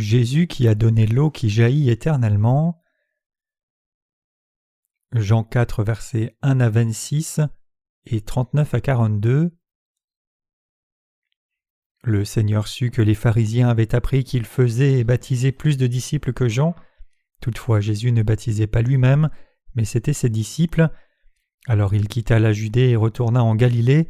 Jésus qui a donné l'eau qui jaillit éternellement. Jean 4, versets 1 à 26 et 39 à 42. Le Seigneur sut que les pharisiens avaient appris qu'il faisait et baptisait plus de disciples que Jean. Toutefois, Jésus ne baptisait pas lui-même, mais c'étaient ses disciples. Alors il quitta la Judée et retourna en Galilée.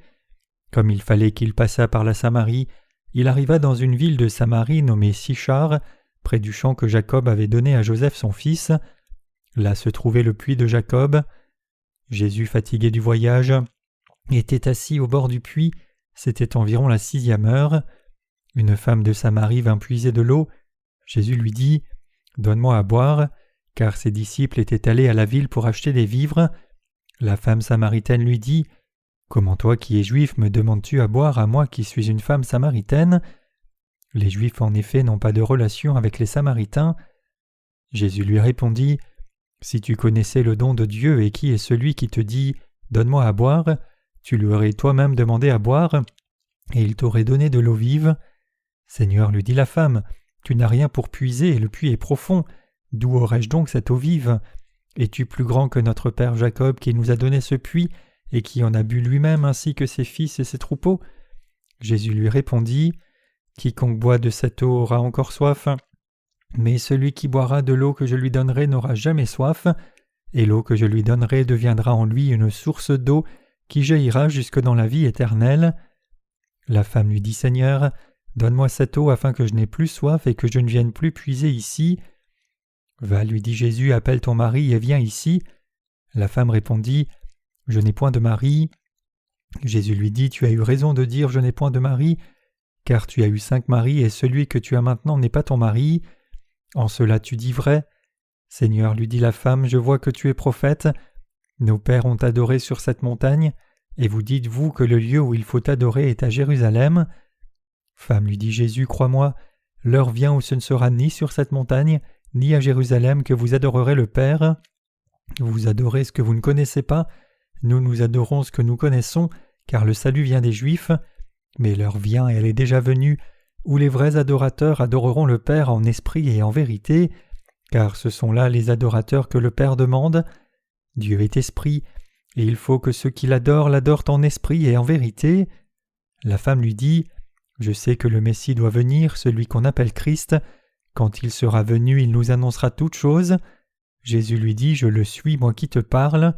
Comme il fallait qu'il passât par la Samarie, il arriva dans une ville de Samarie nommée Sichar, près du champ que Jacob avait donné à Joseph son fils. Là se trouvait le puits de Jacob. Jésus, fatigué du voyage, était assis au bord du puits. C'était environ la 6e heure. Une femme de Samarie vint puiser de l'eau. Jésus lui dit « Donne-moi à boire », car ses disciples étaient allés à la ville pour acheter des vivres. La femme samaritaine lui dit « Comment toi qui es juif me demandes-tu à boire à moi qui suis une femme samaritaine ?» Les Juifs en effet n'ont pas de relation avec les Samaritains. Jésus lui répondit « Si tu connaissais le don de Dieu et qui est celui qui te dit « Donne-moi à boire », tu lui aurais toi-même demandé à boire, et il t'aurait donné de l'eau vive. Seigneur, lui dit la femme, tu n'as rien pour puiser et le puits est profond. D'où aurais-je donc cette eau vive? Es-tu plus grand que notre père Jacob qui nous a donné ce puits et qui en a bu lui-même ainsi que ses fils et ses troupeaux? Jésus lui répondit, quiconque boit de cette eau aura encore soif, mais celui qui boira de l'eau que je lui donnerai n'aura jamais soif, et l'eau que je lui donnerai deviendra en lui une source d'eau qui jaillira jusque dans la vie éternelle. La femme lui dit, Seigneur, donne-moi cette eau afin que je n'ai plus soif et que je ne vienne plus puiser ici. Va, lui dit Jésus, appelle ton mari et viens ici. La femme répondit, je n'ai point de mari. Jésus lui dit, tu as eu raison de dire je n'ai point de mari, car tu as eu 5 maris et celui que tu as maintenant n'est pas ton mari. En cela tu dis vrai. Seigneur, lui dit la femme, je vois que tu es prophète. Nos pères ont adoré sur cette montagne, et vous dites-vous que le lieu où il faut adorer est à Jérusalem? Femme, lui dit Jésus, crois-moi, l'heure vient où ce ne sera ni sur cette montagne, ni à Jérusalem que vous adorerez le Père. Vous adorez ce que vous ne connaissez pas, nous adorons ce que nous connaissons, car le salut vient des Juifs. Mais l'heure vient, et elle est déjà venue, où les vrais adorateurs adoreront le Père en esprit et en vérité, car ce sont là les adorateurs que le Père demande. Dieu est esprit, et il faut que ceux qui l'adorent en esprit et en vérité. La femme lui dit, « Je sais que le Messie doit venir, celui qu'on appelle Christ. Quand il sera venu, il nous annoncera toutes choses. » Jésus lui dit, « Je le suis, moi qui te parle. »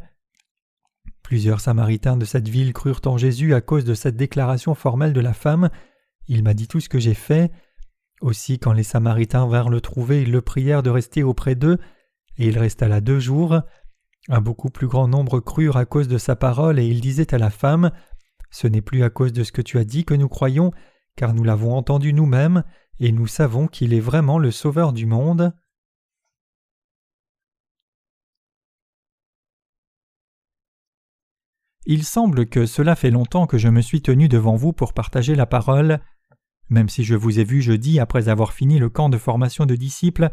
Plusieurs Samaritains de cette ville crurent en Jésus à cause de cette déclaration formelle de la femme. « Il m'a dit tout ce que j'ai fait. » Aussi, quand les Samaritains vinrent le trouver, ils le prièrent de rester auprès d'eux, et il resta là 2 jours. Un beaucoup plus grand nombre crurent à cause de sa parole, et il disait à la femme, « Ce n'est plus à cause de ce que tu as dit que nous croyons, car nous l'avons entendu nous-mêmes, et nous savons qu'il est vraiment le Sauveur du monde. » Il semble que cela fait longtemps que je me suis tenu devant vous pour partager la parole. Même si je vous ai vu jeudi après avoir fini le camp de formation de disciples,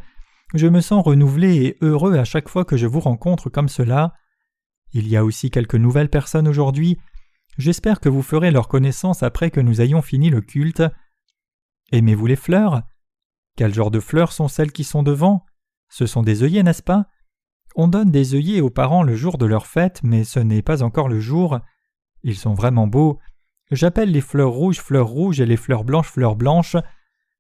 je me sens renouvelé et heureux à chaque fois que je vous rencontre comme cela. Il y a aussi quelques nouvelles personnes aujourd'hui. J'espère que vous ferez leur connaissance après que nous ayons fini le culte. Aimez-vous les fleurs? Quel genre de fleurs sont celles qui sont devant? Ce sont des œillets, n'est-ce pas? On donne des œillets aux parents le jour de leur fête, mais ce n'est pas encore le jour. Ils sont vraiment beaux. J'appelle les fleurs rouges et les fleurs blanches.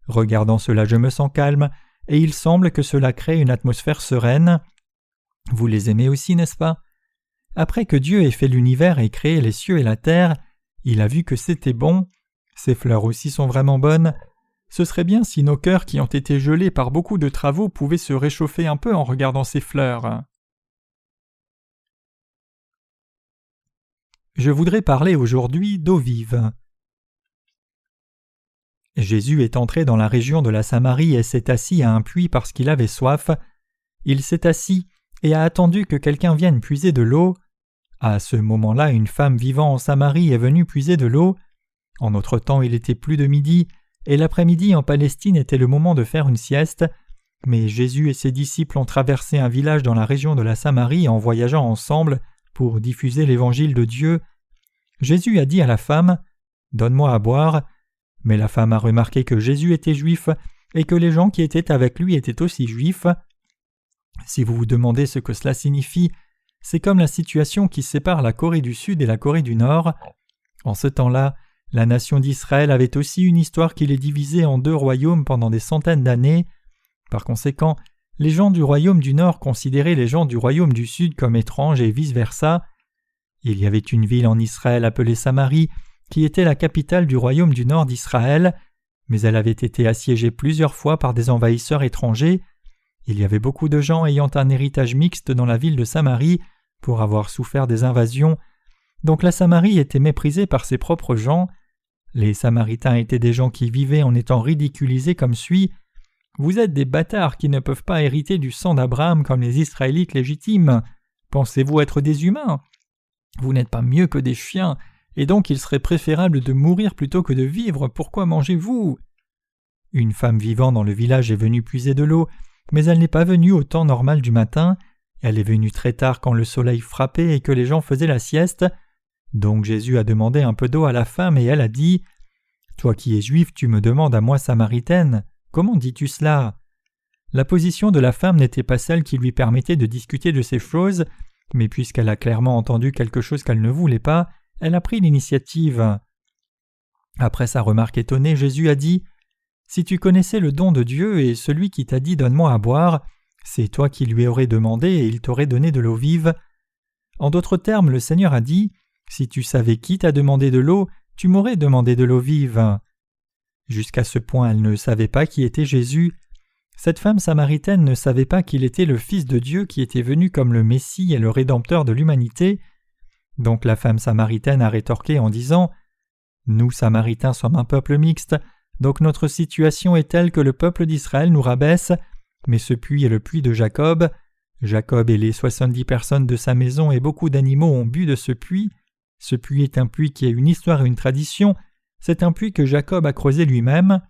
Regardant cela, je me sens calme, et il semble que cela crée une atmosphère sereine. Vous les aimez aussi, n'est-ce pas? Après que Dieu ait fait l'univers et créé les cieux et la terre, il a vu que c'était bon. Ces fleurs aussi sont vraiment bonnes. Ce serait bien si nos cœurs qui ont été gelés par beaucoup de travaux pouvaient se réchauffer un peu en regardant ces fleurs. Je voudrais parler aujourd'hui d'eau vive. Jésus est entré dans la région de la Samarie et s'est assis à un puits parce qu'il avait soif. Il s'est assis et a attendu que quelqu'un vienne puiser de l'eau. À ce moment-là, une femme vivant en Samarie est venue puiser de l'eau. En notre temps, il était plus de midi, et l'après-midi en Palestine était le moment de faire une sieste. Mais Jésus et ses disciples ont traversé un village dans la région de la Samarie en voyageant ensemble pour diffuser l'évangile de Dieu. Jésus a dit à la femme « Donne-moi à boire ». Mais la femme a remarqué que Jésus était juif, et que les gens qui étaient avec lui étaient aussi juifs. Si vous vous demandez ce que cela signifie, c'est comme la situation qui sépare la Corée du Sud et la Corée du Nord. En ce temps-là, la nation d'Israël avait aussi une histoire qui les divisait en deux royaumes pendant des centaines d'années. Par conséquent, les gens du royaume du Nord considéraient les gens du royaume du Sud comme étranges et vice-versa. Il y avait une ville en Israël appelée Samarie, qui était la capitale du royaume du Nord d'Israël, mais elle avait été assiégée plusieurs fois par des envahisseurs étrangers. Il y avait beaucoup de gens ayant un héritage mixte dans la ville de Samarie pour avoir souffert des invasions, donc la Samarie était méprisée par ses propres gens. Les Samaritains étaient des gens qui vivaient en étant ridiculisés comme suit. « Vous êtes des bâtards qui ne peuvent pas hériter du sang d'Abraham comme les Israélites légitimes. Pensez-vous être des humains ? Vous n'êtes pas mieux que des chiens, et donc il serait préférable de mourir plutôt que de vivre. Pourquoi mangez-vous » Une femme vivant dans le village est venue puiser de l'eau, mais elle n'est pas venue au temps normal du matin. Elle est venue très tard quand le soleil frappait et que les gens faisaient la sieste. Donc Jésus a demandé un peu d'eau à la femme et elle a dit « Toi qui es juif, tu me demandes à moi samaritaine. Comment dis-tu cela ?» La position de la femme n'était pas celle qui lui permettait de discuter de ces choses, mais puisqu'elle a clairement entendu quelque chose qu'elle ne voulait pas, elle a pris l'initiative. Après sa remarque étonnée, Jésus a dit « Si tu connaissais le don de Dieu et celui qui t'a dit « Donne-moi à boire », c'est toi qui lui aurais demandé et il t'aurait donné de l'eau vive. » En d'autres termes, le Seigneur a dit « Si tu savais qui t'a demandé de l'eau, tu m'aurais demandé de l'eau vive. » Jusqu'à ce point, elle ne savait pas qui était Jésus. Cette femme samaritaine ne savait pas qu'il était le Fils de Dieu qui était venu comme le Messie et le Rédempteur de l'humanité. Donc la femme samaritaine a rétorqué en disant « Nous, Samaritains, sommes un peuple mixte, donc notre situation est telle que le peuple d'Israël nous rabaisse, mais ce puits est le puits de Jacob. Jacob et les 70 personnes de sa maison et beaucoup d'animaux ont bu de ce puits. Ce puits est un puits qui a une histoire et une tradition. C'est un puits que Jacob a creusé lui-même.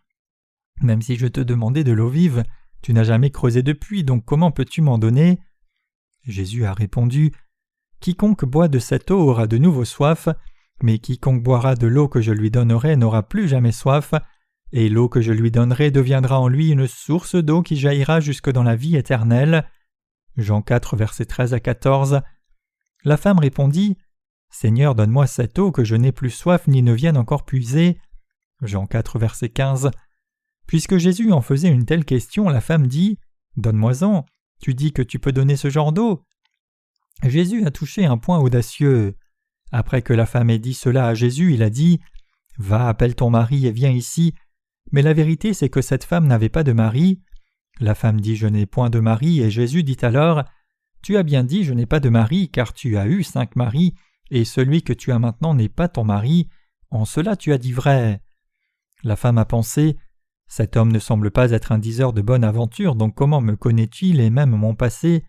Même si je te demandais de l'eau vive, tu n'as jamais creusé de puits, donc comment peux-tu m'en donner ?» Jésus a répondu « Quiconque boit de cette eau aura de nouveau soif, mais quiconque boira de l'eau que je lui donnerai n'aura plus jamais soif, et l'eau que je lui donnerai deviendra en lui une source d'eau qui jaillira jusque dans la vie éternelle. » Jean 4, versets 13 à 14. La femme répondit « Seigneur, donne-moi cette eau que je n'ai plus soif ni ne vienne encore puiser. » Jean 4, verset 15. Puisque Jésus en faisait une telle question, la femme dit « Donne-moi-en, tu dis que tu peux donner ce genre d'eau. » Jésus a touché un point audacieux. Après que la femme ait dit cela à Jésus, il a dit « Va, appelle ton mari et viens ici. » Mais la vérité, c'est que cette femme n'avait pas de mari. La femme dit « Je n'ai point de mari » et Jésus dit alors « Tu as bien dit « Je n'ai pas de mari » car tu as eu 5 maris, et celui que tu as maintenant n'est pas ton mari. En cela tu as dit vrai. » La femme a pensé « Cet homme ne semble pas être un diseur de bonne aventure, donc comment me connaît-il et même mon passé ?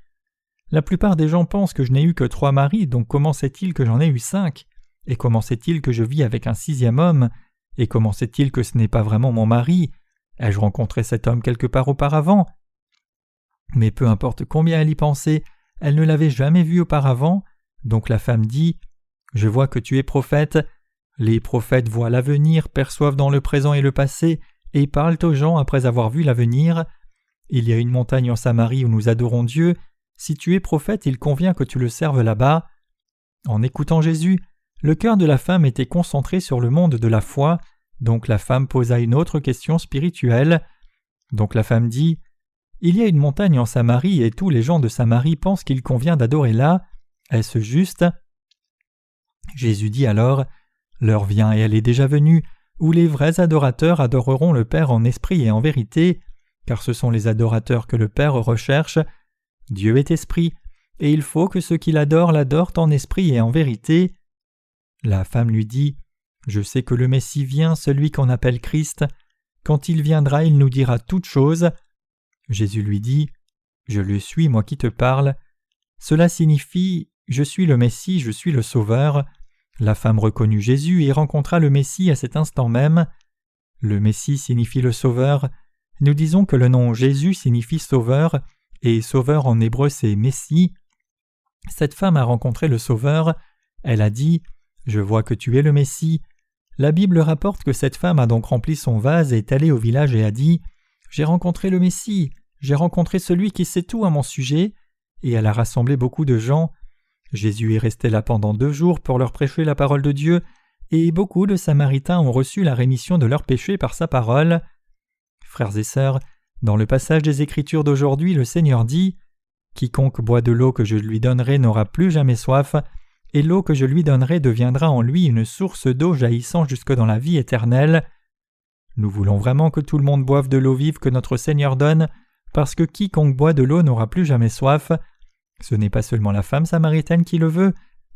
La plupart des gens pensent que je n'ai eu que 3 maris, donc comment sait-il que j'en ai eu 5 ? Et comment sait-il que je vis avec un 6e homme ? Et comment sait-il que ce n'est pas vraiment mon mari ? Ai-je rencontré cet homme quelque part auparavant ? » Mais peu importe combien elle y pensait, elle ne l'avait jamais vu auparavant, donc la femme dit « Je vois que tu es prophète. Les prophètes voient l'avenir, perçoivent dans le présent et le passé, et parlent aux gens après avoir vu l'avenir. Il y a une montagne en Samarie où nous adorons Dieu. Si tu es prophète, il convient que tu le serves là-bas. » En écoutant Jésus, le cœur de la femme était concentré sur le monde de la foi, donc la femme posa une autre question spirituelle. Donc la femme dit « Il y a une montagne en Samarie et tous les gens de Samarie pensent qu'il convient d'adorer là. Est-ce juste ?» Jésus dit alors « L'heure vient et elle est déjà venue, où les vrais adorateurs adoreront le Père en esprit et en vérité, car ce sont les adorateurs que le Père recherche. Dieu est esprit, et il faut que ceux qui l'adorent l'adorent en esprit et en vérité. » La femme lui dit « Je sais que le Messie vient, celui qu'on appelle Christ. Quand il viendra, il nous dira toutes choses. » Jésus lui dit « Je le suis, moi qui te parle. » Cela signifie « Je suis le Messie, je suis le Sauveur. » La femme reconnut Jésus et rencontra le Messie à cet instant même. Le Messie signifie le Sauveur. Nous disons que le nom Jésus signifie Sauveur, et Sauveur en hébreu c'est Messie. Cette femme a rencontré le Sauveur. Elle a dit « Je vois que tu es le Messie. » La Bible rapporte que cette femme a donc rempli son vase et est allée au village et a dit « J'ai rencontré le Messie, j'ai rencontré celui qui sait tout à mon sujet. » Et elle a rassemblé beaucoup de gens. Jésus est resté là pendant 2 jours pour leur prêcher la parole de Dieu, et beaucoup de Samaritains ont reçu la rémission de leurs péchés par sa parole. Frères et sœurs, dans le passage des Écritures d'aujourd'hui, le Seigneur dit « Quiconque boit de l'eau que je lui donnerai n'aura plus jamais soif, et l'eau que je lui donnerai deviendra en lui une source d'eau jaillissant jusque dans la vie éternelle. » Nous voulons vraiment que tout le monde boive de l'eau vive que notre Seigneur donne, parce que quiconque boit de l'eau n'aura plus jamais soif. Ce n'est pas seulement la femme samaritaine qui le veut,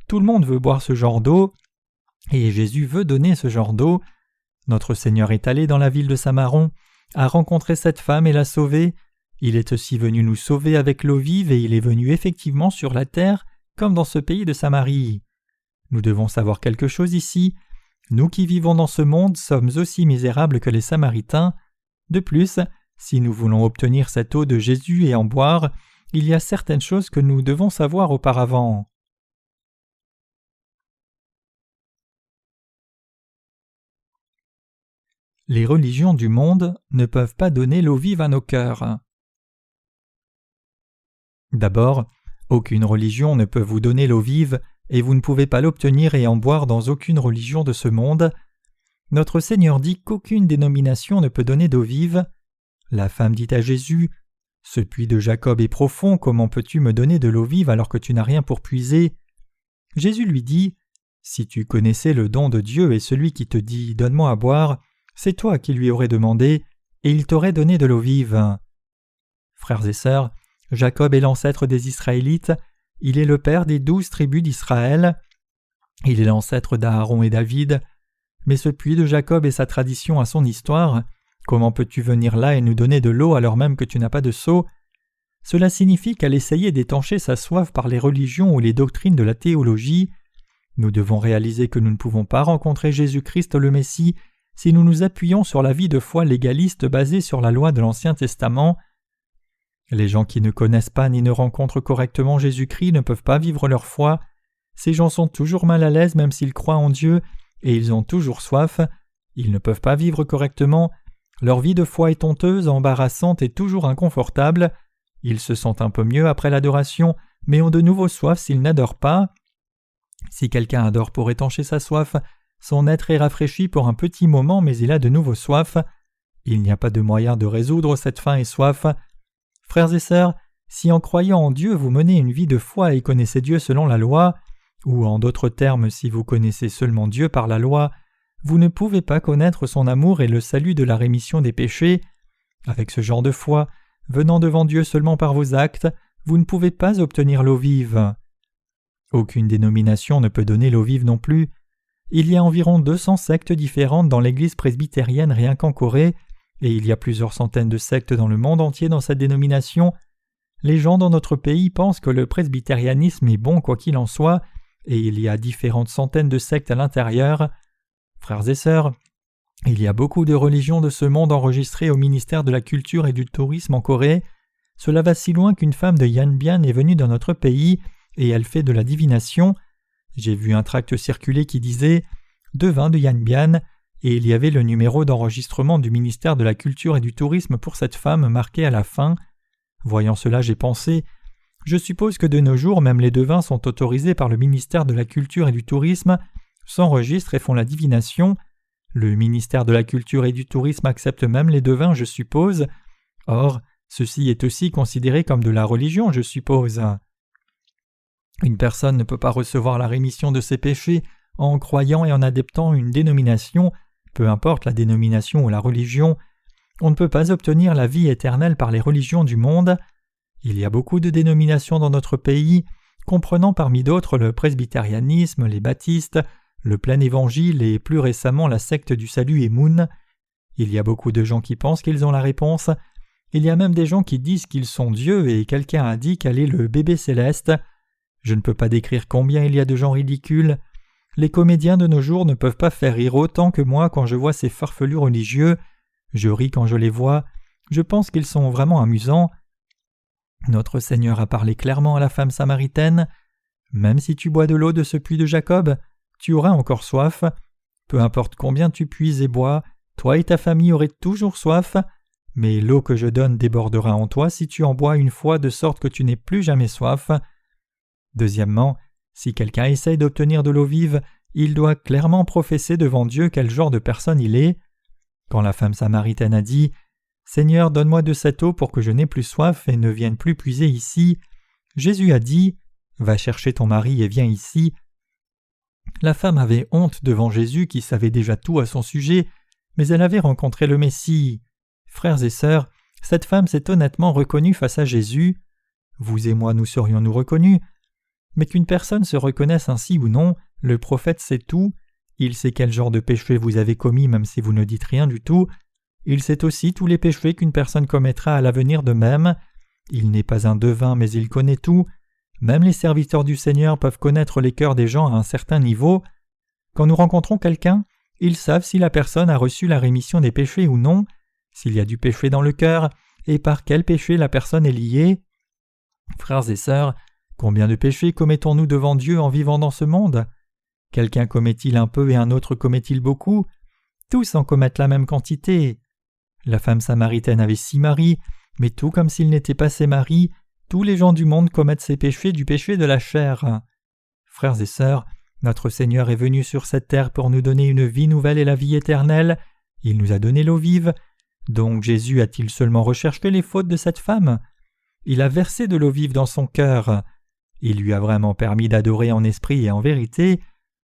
tout le monde veut boire ce genre d'eau, et Jésus veut donner ce genre d'eau. Notre Seigneur est allé dans la ville de Samaron, a rencontré cette femme et l'a sauvée. Il est aussi venu nous sauver avec l'eau vive et il est venu effectivement sur la terre, comme dans ce pays de Samarie. Nous devons savoir quelque chose ici. Nous qui vivons dans ce monde sommes aussi misérables que les Samaritains. De plus, si nous voulons obtenir cette eau de Jésus et en boire, il y a certaines choses que nous devons savoir auparavant. Les religions du monde ne peuvent pas donner l'eau vive à nos cœurs. D'abord, aucune religion ne peut vous donner l'eau vive et vous ne pouvez pas l'obtenir et en boire dans aucune religion de ce monde. Notre Seigneur dit qu'aucune dénomination ne peut donner d'eau vive. La femme dit à Jésus « Ce puits de Jacob est profond, comment peux-tu me donner de l'eau vive alors que tu n'as rien pour puiser ?» Jésus lui dit « Si tu connaissais le don de Dieu et celui qui te dit « Donne-moi à boire », c'est toi qui lui aurais demandé, et il t'aurait donné de l'eau vive. » Frères et sœurs, Jacob est l'ancêtre des Israélites, il est le père des 12 tribus d'Israël, il est l'ancêtre d'Aaron et David, mais ce puits de Jacob et sa tradition a son histoire. Comment peux-tu venir là et nous donner de l'eau alors même que tu n'as pas de seau ? Cela signifie qu'elle essayait d'étancher sa soif par les religions ou les doctrines de la théologie. Nous devons réaliser que nous ne pouvons pas rencontrer Jésus-Christ le Messie si nous nous appuyons sur la vie de foi légaliste basée sur la loi de l'Ancien Testament. Les gens qui ne connaissent pas ni ne rencontrent correctement Jésus-Christ ne peuvent pas vivre leur foi. Ces gens sont toujours mal à l'aise même s'ils croient en Dieu, et ils ont toujours soif. Ils ne peuvent pas vivre correctement. Leur vie de foi est honteuse, embarrassante et toujours inconfortable. Ils se sentent un peu mieux après l'adoration, mais ont de nouveau soif s'ils n'adorent pas. Si quelqu'un adore pour étancher sa soif, son être est rafraîchi pour un petit moment, mais il a de nouveau soif. Il n'y a pas de moyen de résoudre cette faim et soif. Frères et sœurs, si en croyant en Dieu vous menez une vie de foi et connaissez Dieu selon la loi, ou en d'autres termes si vous connaissez seulement Dieu par la loi, vous ne pouvez pas connaître son amour et le salut de la rémission des péchés. Avec ce genre de foi, venant devant Dieu seulement par vos actes, vous ne pouvez pas obtenir l'eau vive. Aucune dénomination ne peut donner l'eau vive non plus. Il y a environ 200 sectes différentes dans l'Église presbytérienne rien qu'en Corée, et il y a plusieurs centaines de sectes dans le monde entier dans cette dénomination. Les gens dans notre pays pensent que le presbytérianisme est bon quoi qu'il en soit, et il y a différentes centaines de sectes à l'intérieur. Frères et sœurs, il y a beaucoup de religions de ce monde enregistrées au ministère de la Culture et du Tourisme en Corée. Cela va si loin qu'une femme de Yanbian est venue dans notre pays et elle fait de la divination. J'ai vu un tract circuler qui disait « Devin de Yanbian » et il y avait le numéro d'enregistrement du ministère de la Culture et du Tourisme pour cette femme marqué à la fin. Voyant cela, j'ai pensé « Je suppose que de nos jours, même les devins sont autorisés par le ministère de la Culture et du Tourisme, s'enregistrent et font la divination. Le ministère de la Culture et du Tourisme accepte même les devins, je suppose. Or, ceci est aussi considéré comme de la religion, je suppose. Une personne ne peut pas recevoir la rémission de ses péchés en croyant et en adoptant une dénomination, peu importe la dénomination ou la religion. On ne peut pas obtenir la vie éternelle par les religions du monde. Il y a beaucoup de dénominations dans notre pays, comprenant parmi d'autres le presbytérianisme, les baptistes, le plein évangile et plus récemment la secte du salut et Moon. Il y a beaucoup de gens qui pensent qu'ils ont la réponse. Il y a même des gens qui disent qu'ils sont Dieu et quelqu'un a dit qu'elle est le bébé céleste. Je ne peux pas décrire combien il y a de gens ridicules. Les comédiens de nos jours ne peuvent pas faire rire autant que moi quand je vois ces farfelus religieux. Je ris quand je les vois. Je pense qu'ils sont vraiment amusants. Notre Seigneur a parlé clairement à la femme samaritaine. Même si tu bois de l'eau de ce puits de Jacob, tu auras encore soif. Peu importe combien tu puises et bois, toi et ta famille aurez toujours soif. mais l'eau que je donne débordera en toi si tu en bois une fois de sorte que tu n'aies plus jamais soif. Deuxièmement, si quelqu'un essaye d'obtenir de l'eau vive, il doit clairement professer devant Dieu quel genre de personne il est. Quand la femme samaritaine a dit « Seigneur, donne-moi de cette eau pour que je n'aie plus soif et ne vienne plus puiser ici », Jésus a dit « Va chercher ton mari et viens ici ». La femme avait honte devant Jésus qui savait déjà tout à son sujet, mais elle avait rencontré le Messie. Frères et sœurs, cette femme s'est honnêtement reconnue face à Jésus. Vous et moi nous serions-nous reconnus. Mais qu'une personne se reconnaisse ainsi ou non, le prophète sait tout. Il sait quel genre de péché vous avez commis même si vous ne dites rien du tout. Il sait aussi tous les péchés qu'une personne commettra à l'avenir de même. Il n'est pas un devin mais il connaît tout. Même les serviteurs du Seigneur peuvent connaître les cœurs des gens à un certain niveau. Quand nous rencontrons quelqu'un, ils savent si la personne a reçu la rémission des péchés ou non, s'il y a du péché dans le cœur, et par quel péché la personne est liée. Frères et sœurs, combien de péchés commettons-nous devant Dieu en vivant dans ce monde? Quelqu'un commet-il un peu et un autre commet-il beaucoup? Tous en commettent la même quantité. La femme samaritaine avait 6 maris, mais tout comme s'ils n'étaient pas ses maris, tous les gens du monde commettent ces péchés du péché de la chair. Frères et sœurs, notre Seigneur est venu sur cette terre pour nous donner une vie nouvelle et la vie éternelle. Il nous a donné l'eau vive. Donc Jésus a-t-il seulement recherché les fautes de cette femme? Il a versé de l'eau vive dans son cœur. Il lui a vraiment permis d'adorer en esprit et en vérité.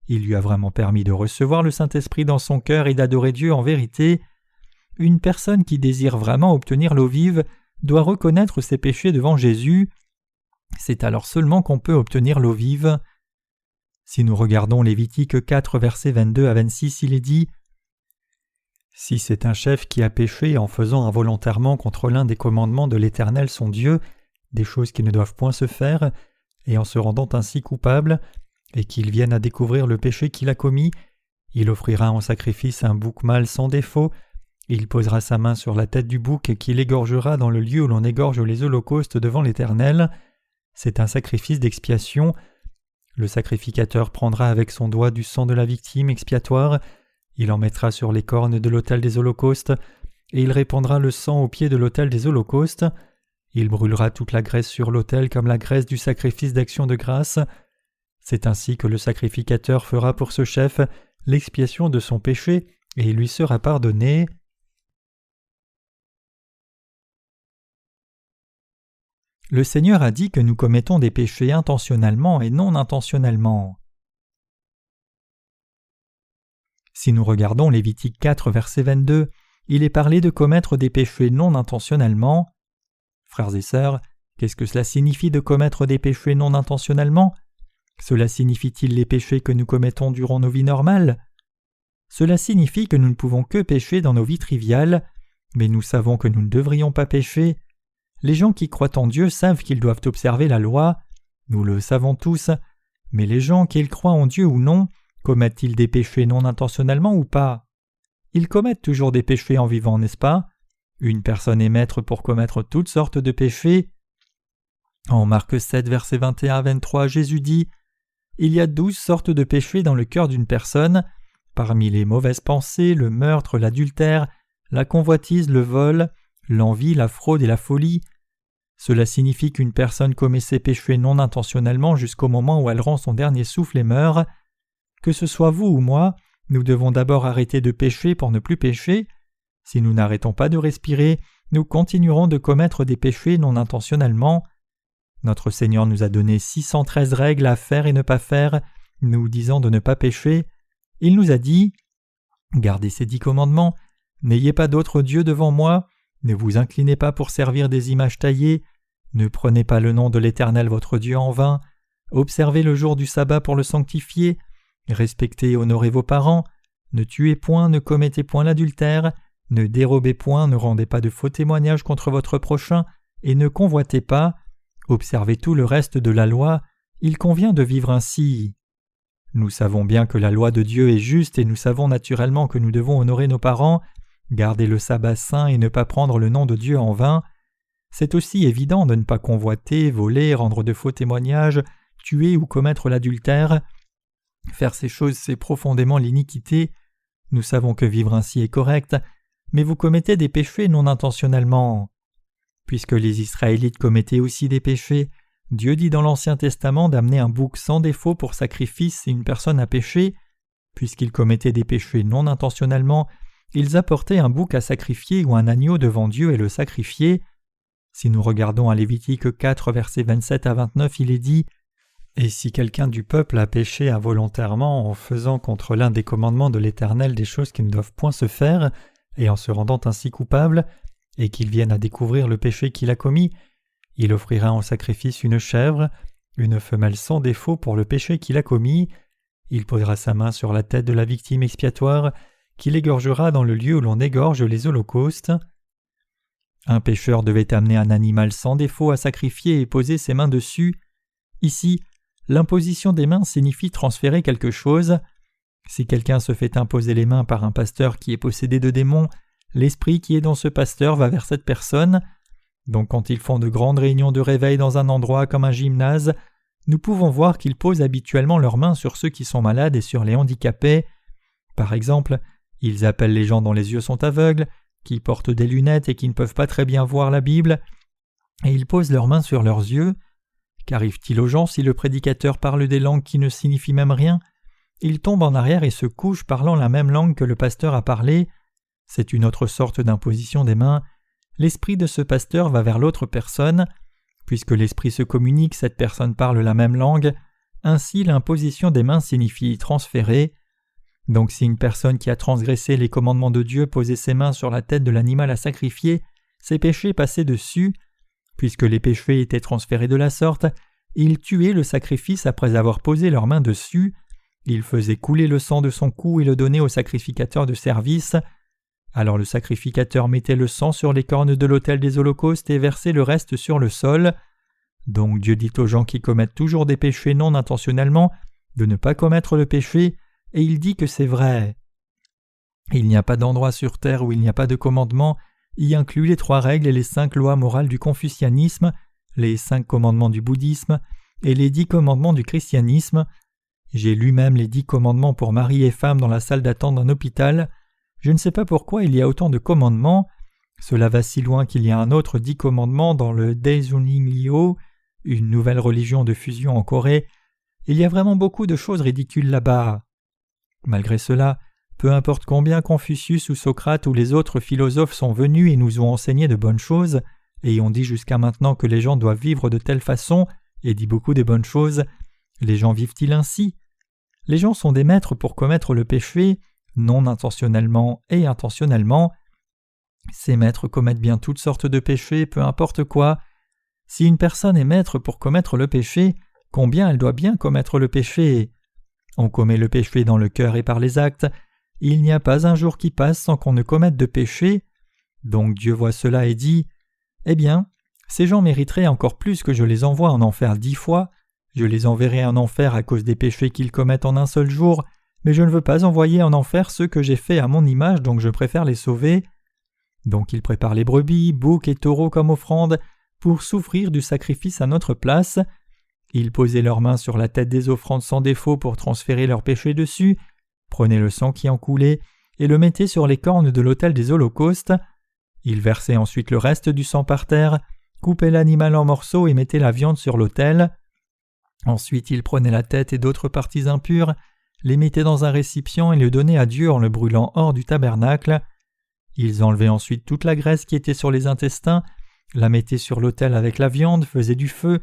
Il lui a vraiment permis de recevoir le Saint-Esprit dans son cœur et d'adorer Dieu en vérité. Une personne qui désire vraiment obtenir l'eau vive doit reconnaître ses péchés devant Jésus. C'est alors seulement qu'on peut obtenir l'eau vive. Si nous regardons Lévitique 4, versets 22 à 26, il est dit « Si c'est un chef qui a péché en faisant involontairement contre l'un des commandements de l'Éternel son Dieu, des choses qui ne doivent point se faire, et en se rendant ainsi coupable, et qu'il vienne à découvrir le péché qu'il a commis, il offrira en sacrifice un bouc mâle sans défaut, il posera sa main sur la tête du bouc qu'il égorgera dans le lieu où l'on égorge les holocaustes devant l'Éternel. C'est un sacrifice d'expiation. Le sacrificateur prendra avec son doigt du sang de la victime expiatoire, il en mettra sur les cornes de l'autel des holocaustes, et il répandra le sang au pied de l'autel des holocaustes. Il brûlera toute la graisse sur l'autel comme la graisse du sacrifice d'action de grâce. C'est ainsi que le sacrificateur fera pour ce chef l'expiation de son péché, et il lui sera pardonné. Le Seigneur a dit que nous commettons des péchés intentionnellement et non intentionnellement. Si nous regardons Lévitique 4, verset 22, il est parlé de commettre des péchés non intentionnellement. Frères et sœurs, qu'est-ce que cela signifie de commettre des péchés non intentionnellement? Cela signifie-t-il les péchés que nous commettons durant nos vies normales? Cela signifie que nous ne pouvons que pécher dans nos vies triviales, mais nous savons que nous ne devrions pas pécher. Les gens qui croient en Dieu savent qu'ils doivent observer la loi. Nous le savons tous, mais les gens, qu'ils croient en Dieu ou non, commettent-ils des péchés non intentionnellement ou pas? Ils commettent toujours des péchés en vivant, n'est-ce pas? Une personne est maître pour commettre toutes sortes de péchés. En Marc 7, versets 21 à 23, Jésus dit « Il y a 12 sortes de péchés dans le cœur d'une personne, parmi les mauvaises pensées, le meurtre, l'adultère, la convoitise, le vol, l'envie, la fraude et la folie. Cela signifie qu'une personne commet ces péchés non intentionnellement jusqu'au moment où elle rend son dernier souffle et meurt. Que ce soit vous ou moi, nous devons d'abord arrêter de pécher pour ne plus pécher. Si nous n'arrêtons pas de respirer, nous continuerons de commettre des péchés non intentionnellement. Notre Seigneur nous a donné 613 règles à faire et ne pas faire, nous disant de ne pas pécher. Il nous a dit « Gardez ces 10 commandements, n'ayez pas d'autre Dieu devant moi, ne vous inclinez pas pour servir des images taillées, ne prenez pas le nom de l'Éternel votre Dieu en vain, observez le jour du sabbat pour le sanctifier, respectez et honorez vos parents, ne tuez point, ne commettez point l'adultère, ne dérobez point, ne rendez pas de faux témoignages contre votre prochain, et ne convoitez pas, observez tout le reste de la loi, il convient de vivre ainsi. » Nous savons bien que la loi de Dieu est juste et nous savons naturellement que nous devons honorer nos parents, garder le sabbat saint et ne pas prendre le nom de Dieu en vain. C'est aussi évident de ne pas convoiter, voler, rendre de faux témoignages, tuer ou commettre l'adultère. Faire ces choses, c'est profondément l'iniquité. Nous savons que vivre ainsi est correct, mais vous commettez des péchés non intentionnellement. Puisque les Israélites commettaient aussi des péchés, Dieu dit dans l'Ancien Testament d'amener un bouc sans défaut pour sacrifice si une personne a péché. Puisqu'ils commettaient des péchés non intentionnellement, ils apportaient un bouc à sacrifier ou un agneau devant Dieu et le sacrifiaient. Si nous regardons à Lévitique 4, versets 27 à 29, il est dit « Et si quelqu'un du peuple a péché involontairement en faisant contre l'un des commandements de l'Éternel des choses qui ne doivent point se faire, et en se rendant ainsi coupable, et qu'il vienne à découvrir le péché qu'il a commis, il offrira en sacrifice une chèvre, une femelle sans défaut pour le péché qu'il a commis. Il posera sa main sur la tête de la victime expiatoire, qu'il égorgera dans le lieu où l'on égorge les holocaustes. » Un pécheur devait amener un animal sans défaut à sacrifier et poser ses mains dessus. Ici, l'imposition des mains signifie transférer quelque chose. Si quelqu'un se fait imposer les mains par un pasteur qui est possédé de démons, l'esprit qui est dans ce pasteur va vers cette personne. Donc quand ils font de grandes réunions de réveil dans un endroit comme un gymnase, nous pouvons voir qu'ils posent habituellement leurs mains sur ceux qui sont malades et sur les handicapés. Par exemple, ils appellent les gens dont les yeux sont aveugles, qui portent des lunettes et qui ne peuvent pas très bien voir la Bible, et ils posent leurs mains sur leurs yeux. Qu'arrive-t-il aux gens si le prédicateur parle des langues qui ne signifient même rien ? Ils tombent en arrière et se couchent parlant la même langue que le pasteur a parlé. C'est une autre sorte d'imposition des mains. L'esprit de ce pasteur va vers l'autre personne. Puisque l'esprit se communique, cette personne parle la même langue. Ainsi, l'imposition des mains signifie transférer. Donc si une personne qui a transgressé les commandements de Dieu posait ses mains sur la tête de l'animal à sacrifier, ses péchés passaient dessus. Puisque les péchés étaient transférés de la sorte, ils tuaient le sacrifice après avoir posé leurs mains dessus. Ils faisaient couler le sang de son cou et le donnaient au sacrificateur de service. Alors le sacrificateur mettait le sang sur les cornes de l'autel des holocaustes et versait le reste sur le sol. Donc Dieu dit aux gens qui commettent toujours des péchés non intentionnellement de ne pas commettre le péché, et il dit que c'est vrai. Il n'y a pas d'endroit sur terre où il n'y a pas de commandement, y inclut les 3 règles et les 5 lois morales du confucianisme, les 5 commandements du bouddhisme et les 10 commandements du christianisme. J'ai lu même les 10 commandements pour mari et femme dans la salle d'attente d'un hôpital. Je ne sais pas pourquoi il y a autant de commandements. Cela va si loin qu'il y a un autre 10 commandements dans le Daesunim-ryo, une nouvelle religion de fusion en Corée. Il y a vraiment beaucoup de choses ridicules là-bas. Malgré cela, peu importe combien Confucius ou Socrate ou les autres philosophes sont venus et nous ont enseigné de bonnes choses, et ont dit jusqu'à maintenant que les gens doivent vivre de telle façon, et dit beaucoup de bonnes choses, les gens vivent-ils ainsi ? Les gens sont des maîtres pour commettre le péché, non intentionnellement et intentionnellement. Ces maîtres commettent bien toutes sortes de péchés, peu importe quoi. Si une personne est maître pour commettre le péché, combien elle doit bien commettre le péché ? On commet le péché dans le cœur et par les actes. Il n'y a pas un jour qui passe sans qu'on ne commette de péché. Donc Dieu voit cela et dit « Eh bien, ces gens mériteraient encore plus que je les envoie en enfer 10 fois. Je les enverrai en enfer à cause des péchés qu'ils commettent en un seul jour, mais je ne veux pas envoyer en enfer ceux que j'ai faits à mon image, donc je préfère les sauver. » Donc il prépare les brebis, boucs et taureaux comme offrande pour souffrir du sacrifice à notre place. Ils posaient leurs mains sur la tête des offrandes sans défaut pour transférer leurs péchés dessus, prenaient le sang qui en coulait et le mettaient sur les cornes de l'autel des holocaustes. Ils versaient ensuite le reste du sang par terre, coupaient l'animal en morceaux et mettaient la viande sur l'autel. Ensuite ils prenaient la tête et d'autres parties impures, les mettaient dans un récipient et le donnaient à Dieu en le brûlant hors du tabernacle. Ils enlevaient ensuite toute la graisse qui était sur les intestins, la mettaient sur l'autel avec la viande, faisaient du feu,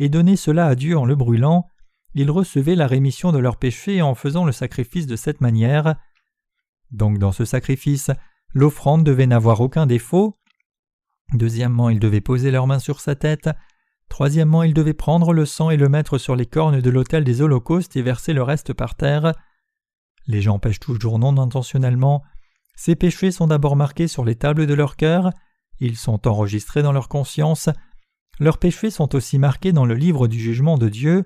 et donnaient cela à Dieu en le brûlant. Ils recevaient la rémission de leurs péchés en faisant le sacrifice de cette manière. Donc dans ce sacrifice, l'offrande devait n'avoir aucun défaut. Deuxièmement, ils devaient poser leurs mains sur sa tête. Troisièmement, ils devaient prendre le sang et le mettre sur les cornes de l'autel des holocaustes et verser le reste par terre. Les gens pêchent toujours non intentionnellement. Ces péchés sont d'abord marqués sur les tables de leur cœur. Ils sont enregistrés dans leur conscience. Leurs péchés sont aussi marqués dans le livre du jugement de Dieu.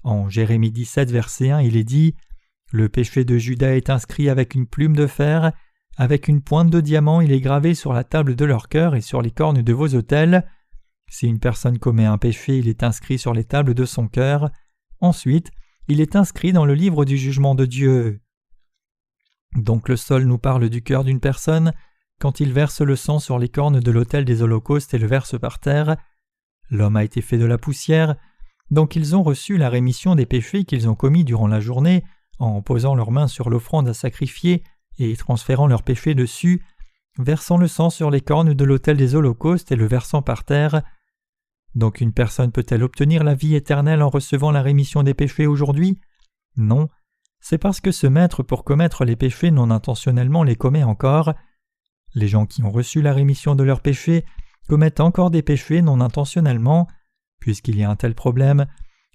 En Jérémie 17, verset 1, il est dit « Le péché de Juda est inscrit avec une plume de fer, avec une pointe de diamant, il est gravé sur la table de leur cœur et sur les cornes de vos autels. Si une personne commet un péché, il est inscrit sur les tables de son cœur. Ensuite, il est inscrit dans le livre du jugement de Dieu. » Donc le sol nous parle du cœur d'une personne. quand il verse le sang sur les cornes de l'autel des holocaustes et le verse par terre. L'homme a été fait de la poussière, donc ils ont reçu la rémission des péchés qu'ils ont commis durant la journée en posant leurs mains sur l'offrande à sacrifier et transférant leurs péchés dessus, versant le sang sur les cornes de l'autel des holocaustes et le versant par terre. Donc une personne peut-elle obtenir la vie éternelle en recevant la rémission des péchés aujourd'hui? Non, c'est parce que se mettre pour commettre les péchés non intentionnellement les commet encore. Les gens qui ont reçu la rémission de leurs péchés commettent encore des péchés non intentionnellement. Puisqu'il y a un tel problème,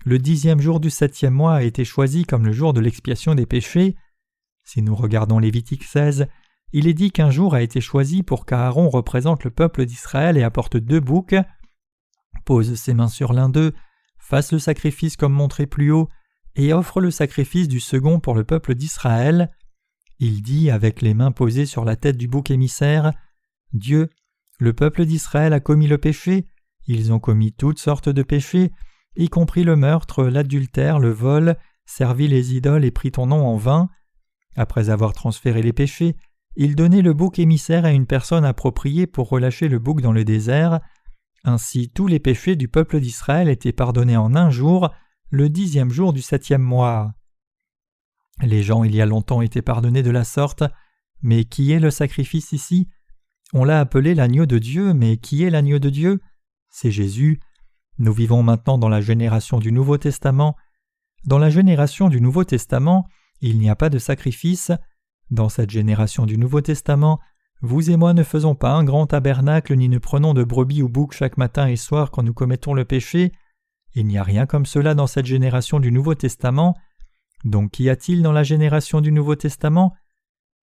le 10e jour du 7e mois a été choisi comme le jour de l'expiation des péchés. Si nous regardons Lévitique 16, il est dit qu'un jour a été choisi pour qu'Aaron représente le peuple d'Israël et apporte 2 boucs, pose ses mains sur l'un d'eux, fasse le sacrifice comme montré plus haut, et offre le sacrifice du second pour le peuple d'Israël. Il dit, avec les mains posées sur la tête du bouc émissaire, « Dieu, le peuple d'Israël a commis le péché, ils ont commis toutes sortes de péchés, y compris le meurtre, l'adultère, le vol, servi les idoles et pris ton nom en vain. » Après avoir transféré les péchés, il donnait le bouc émissaire à une personne appropriée pour relâcher le bouc dans le désert. Ainsi, tous les péchés du peuple d'Israël étaient pardonnés en un jour, le 10e jour du 7e mois. Les gens il y a longtemps étaient pardonnés de la sorte, mais qui est le sacrifice ici? On l'a appelé l'agneau de Dieu, mais qui est l'agneau de Dieu? C'est Jésus. Nous vivons maintenant dans la génération du Nouveau Testament. Dans la génération du Nouveau Testament, il n'y a pas de sacrifice. Dans cette génération du Nouveau Testament, vous et moi ne faisons pas un grand tabernacle ni ne prenons de brebis ou boucs chaque matin et soir quand nous commettons le péché. Il n'y a rien comme cela dans cette génération du Nouveau Testament. Donc qu'y a-t-il dans la génération du Nouveau Testament?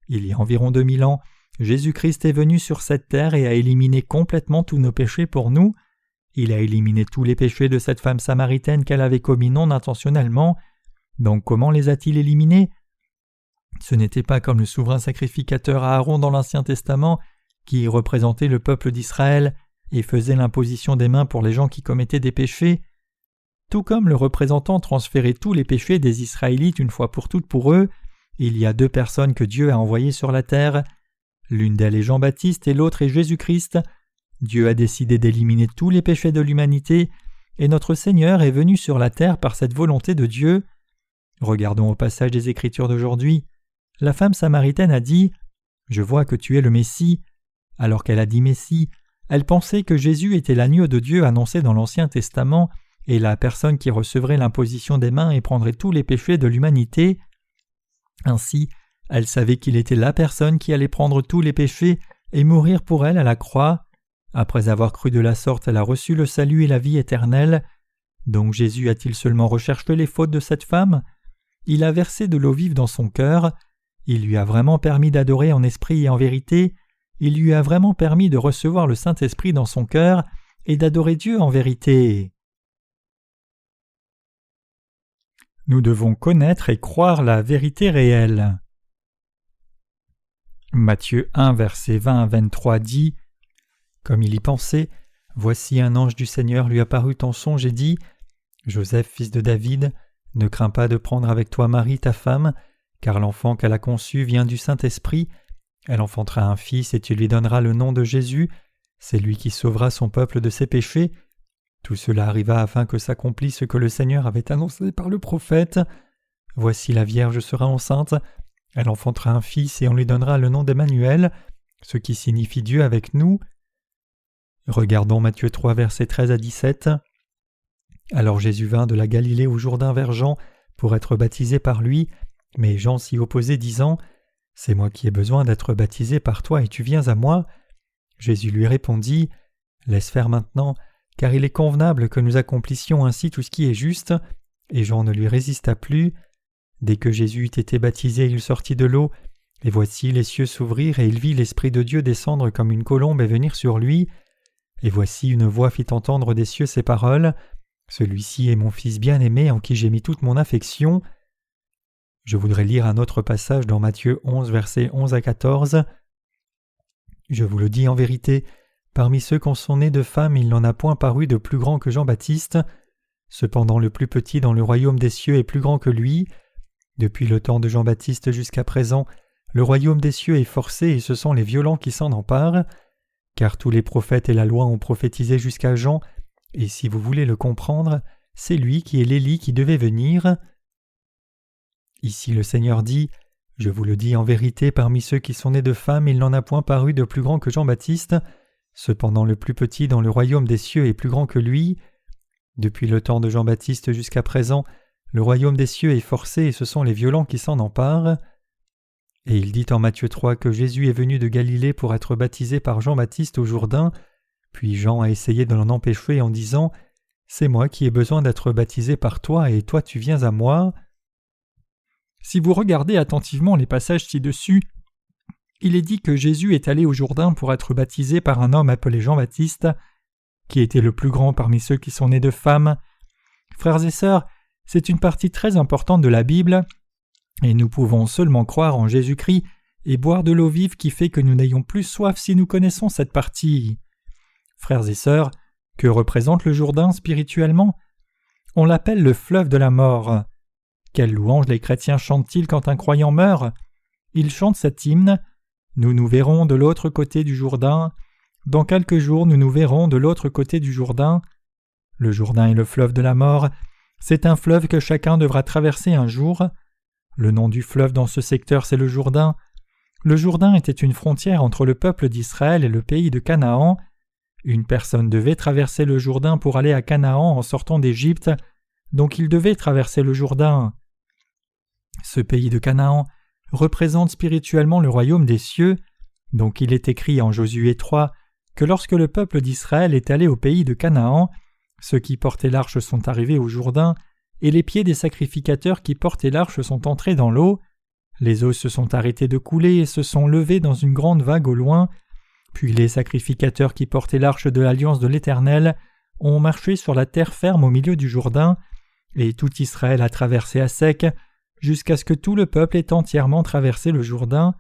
Il y a environ 2000 ans, Jésus-Christ est venu sur cette terre et a éliminé complètement tous nos péchés pour nous. Il a éliminé tous les péchés de cette femme samaritaine qu'elle avait commis non intentionnellement. Donc comment les a-t-il éliminés? Ce n'était pas comme le souverain sacrificateur Aaron dans l'Ancien Testament, qui représentait le peuple d'Israël et faisait l'imposition des mains pour les gens qui commettaient des péchés. Tout comme le représentant transférait tous les péchés des Israélites une fois pour toutes pour eux, il y a 2 personnes que Dieu a envoyées sur la terre. L'une d'elles est Jean-Baptiste et l'autre est Jésus-Christ. Dieu a décidé d'éliminer tous les péchés de l'humanité, et notre Seigneur est venu sur la terre par cette volonté de Dieu. Regardons au passage des Écritures d'aujourd'hui. La femme samaritaine a dit « Je vois que tu es le Messie ». Alors qu'elle a dit Messie, elle pensait que Jésus était l'agneau de Dieu annoncé dans l'Ancien Testament et la personne qui recevrait l'imposition des mains et prendrait tous les péchés de l'humanité. Ainsi, elle savait qu'il était la personne qui allait prendre tous les péchés et mourir pour elle à la croix. Après avoir cru de la sorte, elle a reçu le salut et la vie éternelle. Donc Jésus a-t-il seulement recherché les fautes de cette femme? Il a versé de l'eau vive dans son cœur. Il lui a vraiment permis d'adorer en esprit et en vérité. Il lui a vraiment permis de recevoir le Saint-Esprit dans son cœur et d'adorer Dieu en vérité. Nous devons connaître et croire la vérité réelle. Matthieu 1, versets 20 à 23 dit « Comme il y pensait, voici un ange du Seigneur lui apparut en songe et dit « Joseph, fils de David, ne crains pas de prendre avec toi Marie ta femme, car l'enfant qu'elle a conçu vient du Saint-Esprit. Elle enfantera un fils et tu lui donneras le nom de Jésus. C'est lui qui sauvera son peuple de ses péchés. » Tout cela arriva afin que s'accomplisse ce que le Seigneur avait annoncé par le prophète. « Voici la Vierge sera enceinte, elle enfantera un fils et on lui donnera le nom d'Emmanuel, ce qui signifie Dieu avec nous. » Regardons Matthieu 3, versets 13 à 17. Alors Jésus vint de la Galilée au Jourdain vers Jean pour être baptisé par lui, mais Jean s'y opposait disant « C'est moi qui ai besoin d'être baptisé par toi et tu viens à moi. » Jésus lui répondit « Laisse faire maintenant, car il est convenable que nous accomplissions ainsi tout ce qui est juste. » Et Jean ne lui résista plus. Dès que Jésus eut été baptisé, il sortit de l'eau, et voici les cieux s'ouvrirent et il vit l'Esprit de Dieu descendre comme une colombe et venir sur lui. Et voici une voix fit entendre des cieux ces paroles « Celui-ci est mon Fils bien-aimé en qui j'ai mis toute mon affection. » Je voudrais lire un autre passage dans Matthieu 11, versets 11 à 14. « Je vous le dis en vérité, parmi ceux qui sont nés de femmes, il n'en a point paru de plus grand que Jean-Baptiste. Cependant le plus petit dans le royaume des cieux est plus grand que lui. Depuis le temps de Jean-Baptiste jusqu'à présent, le royaume des cieux est forcé et ce sont les violents qui s'en emparent. Car tous les prophètes et la loi ont prophétisé jusqu'à Jean, et si vous voulez le comprendre, c'est lui qui est l'Élie qui devait venir. Ici le Seigneur dit « Je vous le dis en vérité, parmi ceux qui sont nés de femmes, il n'en a point paru de plus grand que Jean-Baptiste. Cependant le plus petit dans le royaume des cieux est plus grand que lui. Depuis le temps de Jean-Baptiste jusqu'à présent, le royaume des cieux est forcé et ce sont les violents qui s'en emparent. » Et il dit en Matthieu 3 que Jésus est venu de Galilée pour être baptisé par Jean-Baptiste au Jourdain, puis Jean a essayé de l'en empêcher en disant « C'est moi qui ai besoin d'être baptisé par toi et toi tu viens à moi. » Si vous regardez attentivement les passages ci-dessus, il est dit que Jésus est allé au Jourdain pour être baptisé par un homme appelé Jean-Baptiste, qui était le plus grand parmi ceux qui sont nés de femmes. Frères et sœurs, c'est une partie très importante de la Bible, et nous pouvons seulement croire en Jésus-Christ et boire de l'eau vive qui fait que nous n'ayons plus soif si nous connaissons cette partie. Frères et sœurs, que représente le Jourdain spirituellement ? On l'appelle le fleuve de la mort. Quelle louange les chrétiens chantent-ils quand un croyant meurt ? Ils chantent cet hymne « Nous nous verrons de l'autre côté du Jourdain. Dans quelques jours, nous nous verrons de l'autre côté du Jourdain. » Le Jourdain est le fleuve de la mort. C'est un fleuve que chacun devra traverser un jour. Le nom du fleuve dans ce secteur, c'est le Jourdain. Le Jourdain était une frontière entre le peuple d'Israël et le pays de Canaan. Une personne devait traverser le Jourdain pour aller à Canaan en sortant d'Égypte, donc il devait traverser le Jourdain. Ce pays de Canaan représente spirituellement le royaume des cieux, donc il est écrit en Josué 3 que lorsque le peuple d'Israël est allé au pays de Canaan, ceux qui portaient l'arche sont arrivés au Jourdain, et les pieds des sacrificateurs qui portaient l'arche sont entrés dans l'eau. Les eaux se sont arrêtées de couler et se sont levées dans une grande vague au loin. Puis les sacrificateurs qui portaient l'arche de l'alliance de l'Éternel ont marché sur la terre ferme au milieu du Jourdain, et tout Israël a traversé à sec, jusqu'à ce que tout le peuple ait entièrement traversé le Jourdain.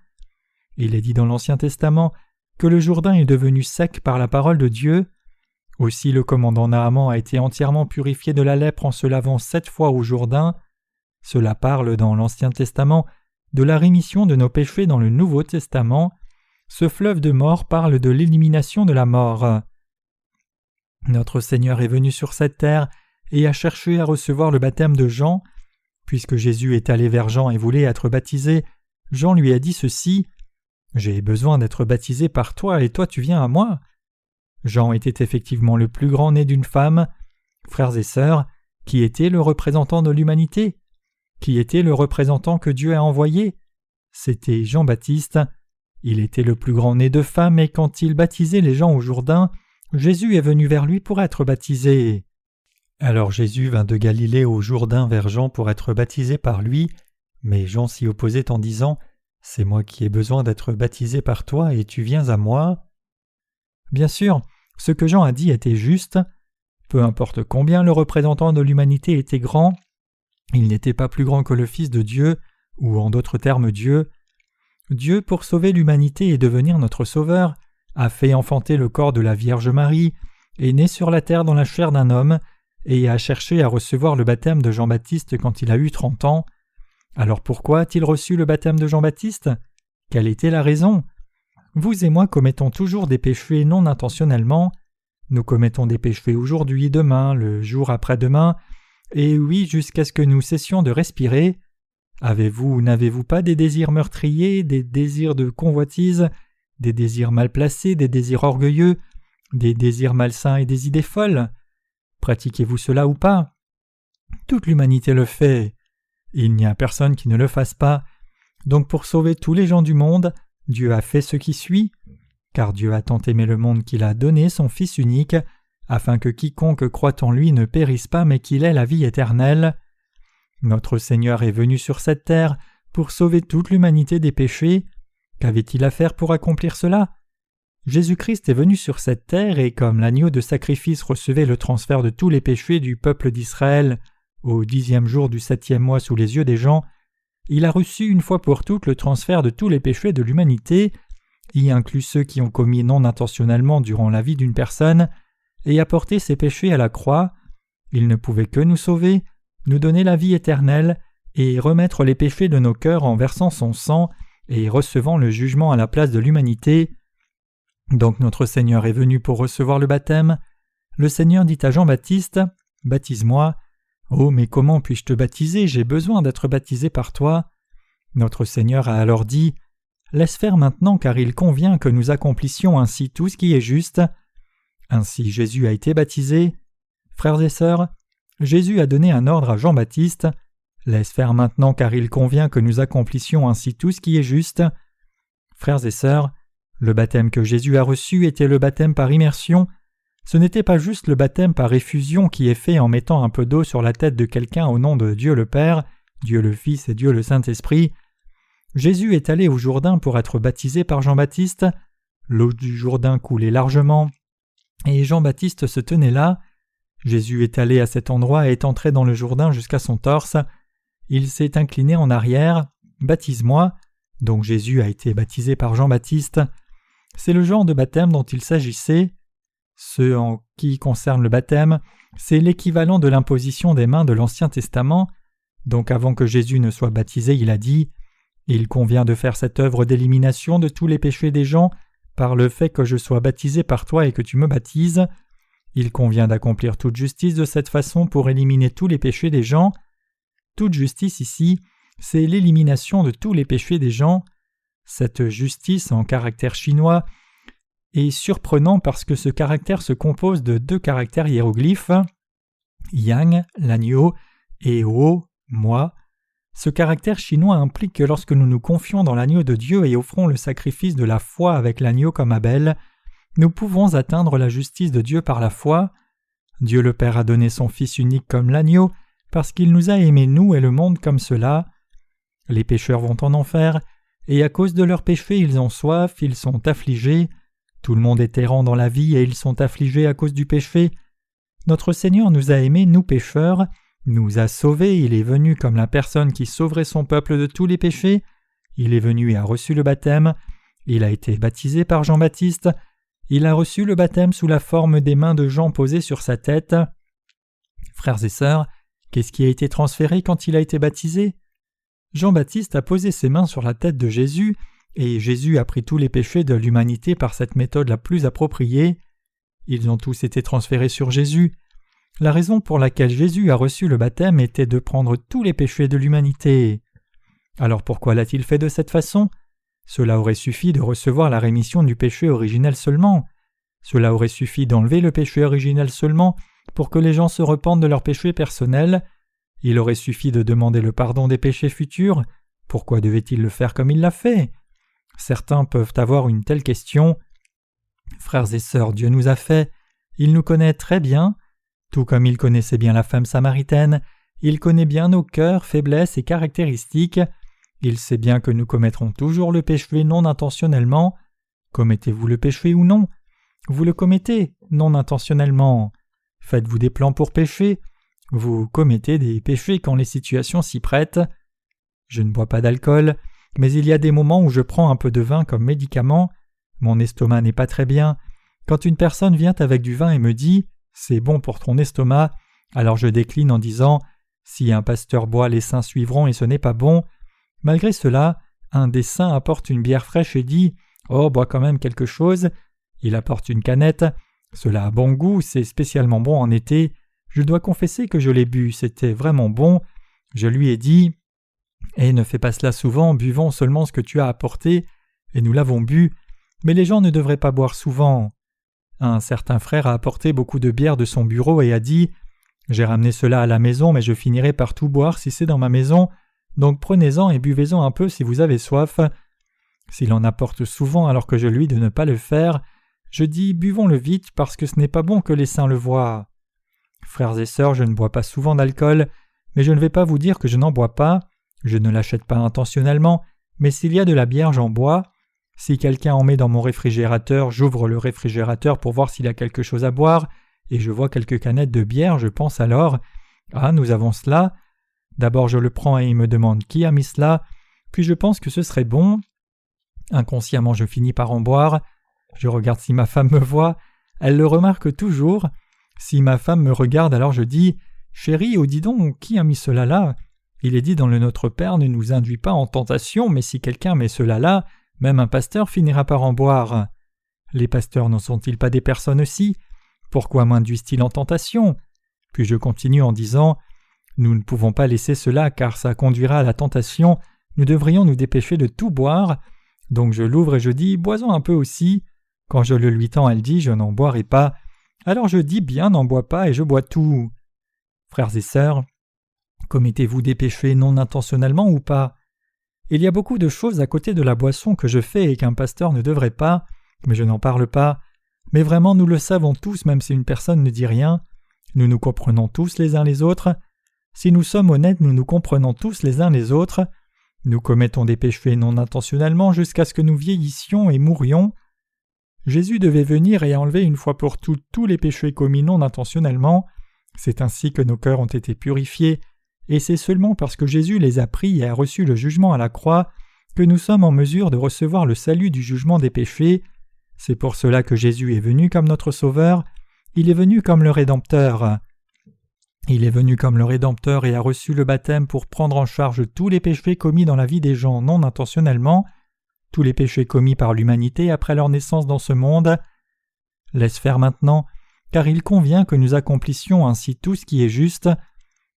Il est dit dans l'Ancien Testament que le Jourdain est devenu sec par la parole de Dieu. Aussi le commandant Naaman a été entièrement purifié de la lèpre en se lavant 7 fois au Jourdain. Cela parle dans l'Ancien Testament de la rémission de nos péchés dans le Nouveau Testament. Ce fleuve de mort parle de l'élimination de la mort. Notre Seigneur est venu sur cette terre et a cherché à recevoir le baptême de Jean. Puisque Jésus est allé vers Jean et voulait être baptisé, Jean lui a dit ceci « J'ai besoin d'être baptisé par toi et toi tu viens à moi ?» Jean était effectivement le plus grand né d'une femme. Frères et sœurs, qui était le représentant de l'humanité ? Qui était le représentant que Dieu a envoyé ? C'était Jean-Baptiste. Il était le plus grand né de femme et quand il baptisait les gens au Jourdain, Jésus est venu vers lui pour être baptisé. Alors Jésus vint de Galilée au Jourdain vers Jean pour être baptisé par lui, mais Jean s'y opposait en disant « C'est moi qui ai besoin d'être baptisé par toi et tu viens à moi. » Bien sûr, ce que Jean a dit était juste. Peu importe combien le représentant de l'humanité était grand, il n'était pas plus grand que le Fils de Dieu, ou en d'autres termes Dieu. Dieu, pour sauver l'humanité et devenir notre Sauveur, a fait enfanter le corps de la Vierge Marie, est né sur la terre dans la chair d'un homme, et a cherché à recevoir le baptême de Jean-Baptiste quand il a eu 30 ans. Alors pourquoi a-t-il reçu le baptême de Jean-Baptiste ? Quelle était la raison ? Vous et moi commettons toujours des péchés non intentionnellement. Nous commettons des péchés aujourd'hui, demain, le jour après-demain, et oui, jusqu'à ce que nous cessions de respirer. Avez-vous ou n'avez-vous pas des désirs meurtriers, des désirs de convoitise, des désirs mal placés, des désirs orgueilleux, des désirs malsains et des idées folles ? Pratiquez-vous cela ou pas ? Toute l'humanité le fait. Il n'y a personne qui ne le fasse pas. Donc pour sauver tous les gens du monde, Dieu a fait ce qui suit. Car Dieu a tant aimé le monde qu'il a donné son Fils unique, afin que quiconque croit en lui ne périsse pas mais qu'il ait la vie éternelle. Notre Seigneur est venu sur cette terre pour sauver toute l'humanité des péchés. Qu'avait-il à faire pour accomplir cela ? Jésus-Christ est venu sur cette terre et comme l'agneau de sacrifice recevait le transfert de tous les péchés du peuple d'Israël au 10e jour du 7e mois sous les yeux des gens, il a reçu une fois pour toutes le transfert de tous les péchés de l'humanité, y inclus ceux qui ont commis non intentionnellement durant la vie d'une personne, et a porté ces péchés à la croix. Il ne pouvait que nous sauver, nous donner la vie éternelle et remettre les péchés de nos cœurs en versant son sang et recevant le jugement à la place de l'humanité. Donc notre Seigneur est venu pour recevoir le baptême. Le Seigneur dit à Jean-Baptiste « Baptise-moi ». « Oh, mais comment puis-je te baptiser? J'ai besoin d'être baptisé par toi. » Notre Seigneur a alors dit « Laisse faire maintenant, car il convient que nous accomplissions ainsi tout ce qui est juste. » Ainsi Jésus a été baptisé. Frères et sœurs, Jésus a donné un ordre à Jean-Baptiste « Laisse faire maintenant, car il convient que nous accomplissions ainsi tout ce qui est juste. » Frères et sœurs, le baptême que Jésus a reçu était le baptême par immersion. Ce n'était pas juste le baptême par effusion qui est fait en mettant un peu d'eau sur la tête de quelqu'un au nom de Dieu le Père, Dieu le Fils et Dieu le Saint-Esprit. Jésus est allé au Jourdain pour être baptisé par Jean-Baptiste. L'eau du Jourdain coulait largement, et Jean-Baptiste se tenait là. Jésus est allé à cet endroit et est entré dans le Jourdain jusqu'à son torse. Il s'est incliné en arrière. « Baptise-moi ». Donc Jésus a été baptisé par Jean-Baptiste. C'est le genre de baptême dont il s'agissait. Ce en qui concerne le baptême, c'est l'équivalent de l'imposition des mains de l'Ancien Testament. Donc avant que Jésus ne soit baptisé, il a dit « Il convient de faire cette œuvre d'élimination de tous les péchés des gens par le fait que je sois baptisé par toi et que tu me baptises. Il convient d'accomplir toute justice de cette façon pour éliminer tous les péchés des gens. » Toute justice ici, c'est l'élimination de tous les péchés des gens. Cette justice en caractère chinois est surprenant parce que ce caractère se compose de 2 caractères hiéroglyphes, yang, l'agneau, et wo, moi. Ce caractère chinois implique que lorsque nous nous confions dans l'agneau de Dieu et offrons le sacrifice de la foi avec l'agneau comme Abel, nous pouvons atteindre la justice de Dieu par la foi. Dieu le Père a donné son Fils unique comme l'agneau parce qu'il nous a aimés nous et le monde comme cela. Les pécheurs vont en enfer, et à cause de leurs péchés ils ont soif, ils sont affligés. Tout le monde est errant dans la vie et ils sont affligés à cause du péché. Notre Seigneur nous a aimés, nous pécheurs, nous a sauvés, il est venu comme la personne qui sauverait son peuple de tous les péchés. Il est venu et a reçu le baptême. Il a été baptisé par Jean-Baptiste. Il a reçu le baptême sous la forme des mains de Jean posées sur sa tête. Frères et sœurs, qu'est-ce qui a été transféré quand il a été baptisé? Jean-Baptiste a posé ses mains sur la tête de Jésus, et Jésus a pris tous les péchés de l'humanité par cette méthode la plus appropriée. Ils ont tous été transférés sur Jésus. La raison pour laquelle Jésus a reçu le baptême était de prendre tous les péchés de l'humanité. Alors pourquoi l'a-t-il fait de cette façon? Cela aurait suffi de recevoir la rémission du péché originel seulement. Cela aurait suffi d'enlever le péché originel seulement pour que les gens se repentent de leurs péchés personnels. Il aurait suffi de demander le pardon des péchés futurs. Pourquoi devait-il le faire comme il l'a fait? Certains peuvent avoir une telle question. Frères et sœurs, Dieu nous a fait. Il nous connaît très bien. Tout comme il connaissait bien la femme samaritaine, il connaît bien nos cœurs, faiblesses et caractéristiques. Il sait bien que nous commettrons toujours le péché non intentionnellement. Commettez-vous le péché ou non? Vous le commettez non intentionnellement. Faites-vous des plans pour pécher? Vous commettez des péchés quand les situations s'y prêtent. Je ne bois pas d'alcool, mais il y a des moments où je prends un peu de vin comme médicament. Mon estomac n'est pas très bien. Quand une personne vient avec du vin et me dit « c'est bon pour ton estomac », alors je décline en disant « si un pasteur boit, les saints suivront et ce n'est pas bon ». Malgré cela, un des saints apporte une bière fraîche et dit « oh, bois quand même quelque chose ». Il apporte une canette. Cela a bon goût, c'est spécialement bon en été. Je dois confesser que je l'ai bu, c'était vraiment bon. Je lui ai dit « eh, ne fais pas cela souvent, buvons seulement ce que tu as apporté. » Et nous l'avons bu, mais les gens ne devraient pas boire souvent. Un certain frère a apporté beaucoup de bière de son bureau et a dit « j'ai ramené cela à la maison, mais je finirai par tout boire si c'est dans ma maison, donc prenez-en et buvez-en un peu si vous avez soif. » S'il en apporte souvent alors que je lui dis de ne pas le faire, je dis « buvons-le vite parce que ce n'est pas bon que les saints le voient. » Frères et sœurs, je ne bois pas souvent d'alcool, mais je ne vais pas vous dire que je n'en bois pas. Je ne l'achète pas intentionnellement, mais s'il y a de la bière, j'en bois. Si quelqu'un en met dans mon réfrigérateur, j'ouvre le réfrigérateur pour voir s'il y a quelque chose à boire, et je vois quelques canettes de bière, je pense alors « ah, nous avons cela ». D'abord je le prends et il me demande qui a mis cela, puis je pense que ce serait bon. Inconsciemment je finis par en boire. Je regarde si ma femme me voit, elle le remarque toujours. Si ma femme me regarde alors je dis « chérie, oh dis donc, qui a mis cela là ?» Il est dit dans le Notre Père, ne nous induis pas en tentation, mais si quelqu'un met cela là, même un pasteur finira par en boire. Les pasteurs n'en sont-ils pas des personnes aussi? Pourquoi m'induisent-ils en tentation? Puis je continue en disant, nous ne pouvons pas laisser cela car ça conduira à la tentation, nous devrions nous dépêcher de tout boire. Donc je l'ouvre et je dis, bois-en un peu aussi. Quand je le lui tends, elle dit, je n'en boirai pas. Alors je dis, bien, n'en bois pas et je bois tout. Frères et sœurs, commettez-vous des péchés non intentionnellement ou pas? Il y a beaucoup de choses à côté de la boisson que je fais et qu'un pasteur ne devrait pas, mais je n'en parle pas. Mais vraiment nous le savons tous même si une personne ne dit rien. Nous nous comprenons tous les uns les autres. Si nous sommes honnêtes, nous nous comprenons tous les uns les autres. Nous commettons des péchés non intentionnellement jusqu'à ce que nous vieillissions et mourions. Jésus devait venir et enlever une fois pour toutes tous les péchés commis non intentionnellement. C'est ainsi que nos cœurs ont été purifiés, et c'est seulement parce que Jésus les a pris et a reçu le jugement à la croix que nous sommes en mesure de recevoir le salut du jugement des péchés. C'est pour cela que Jésus est venu comme notre Sauveur, il est venu comme le Rédempteur. Il est venu comme le Rédempteur et a reçu le baptême pour prendre en charge tous les péchés commis dans la vie des gens non intentionnellement, tous les péchés commis par l'humanité après leur naissance dans ce monde. Laisse faire maintenant, car il convient que nous accomplissions ainsi tout ce qui est juste.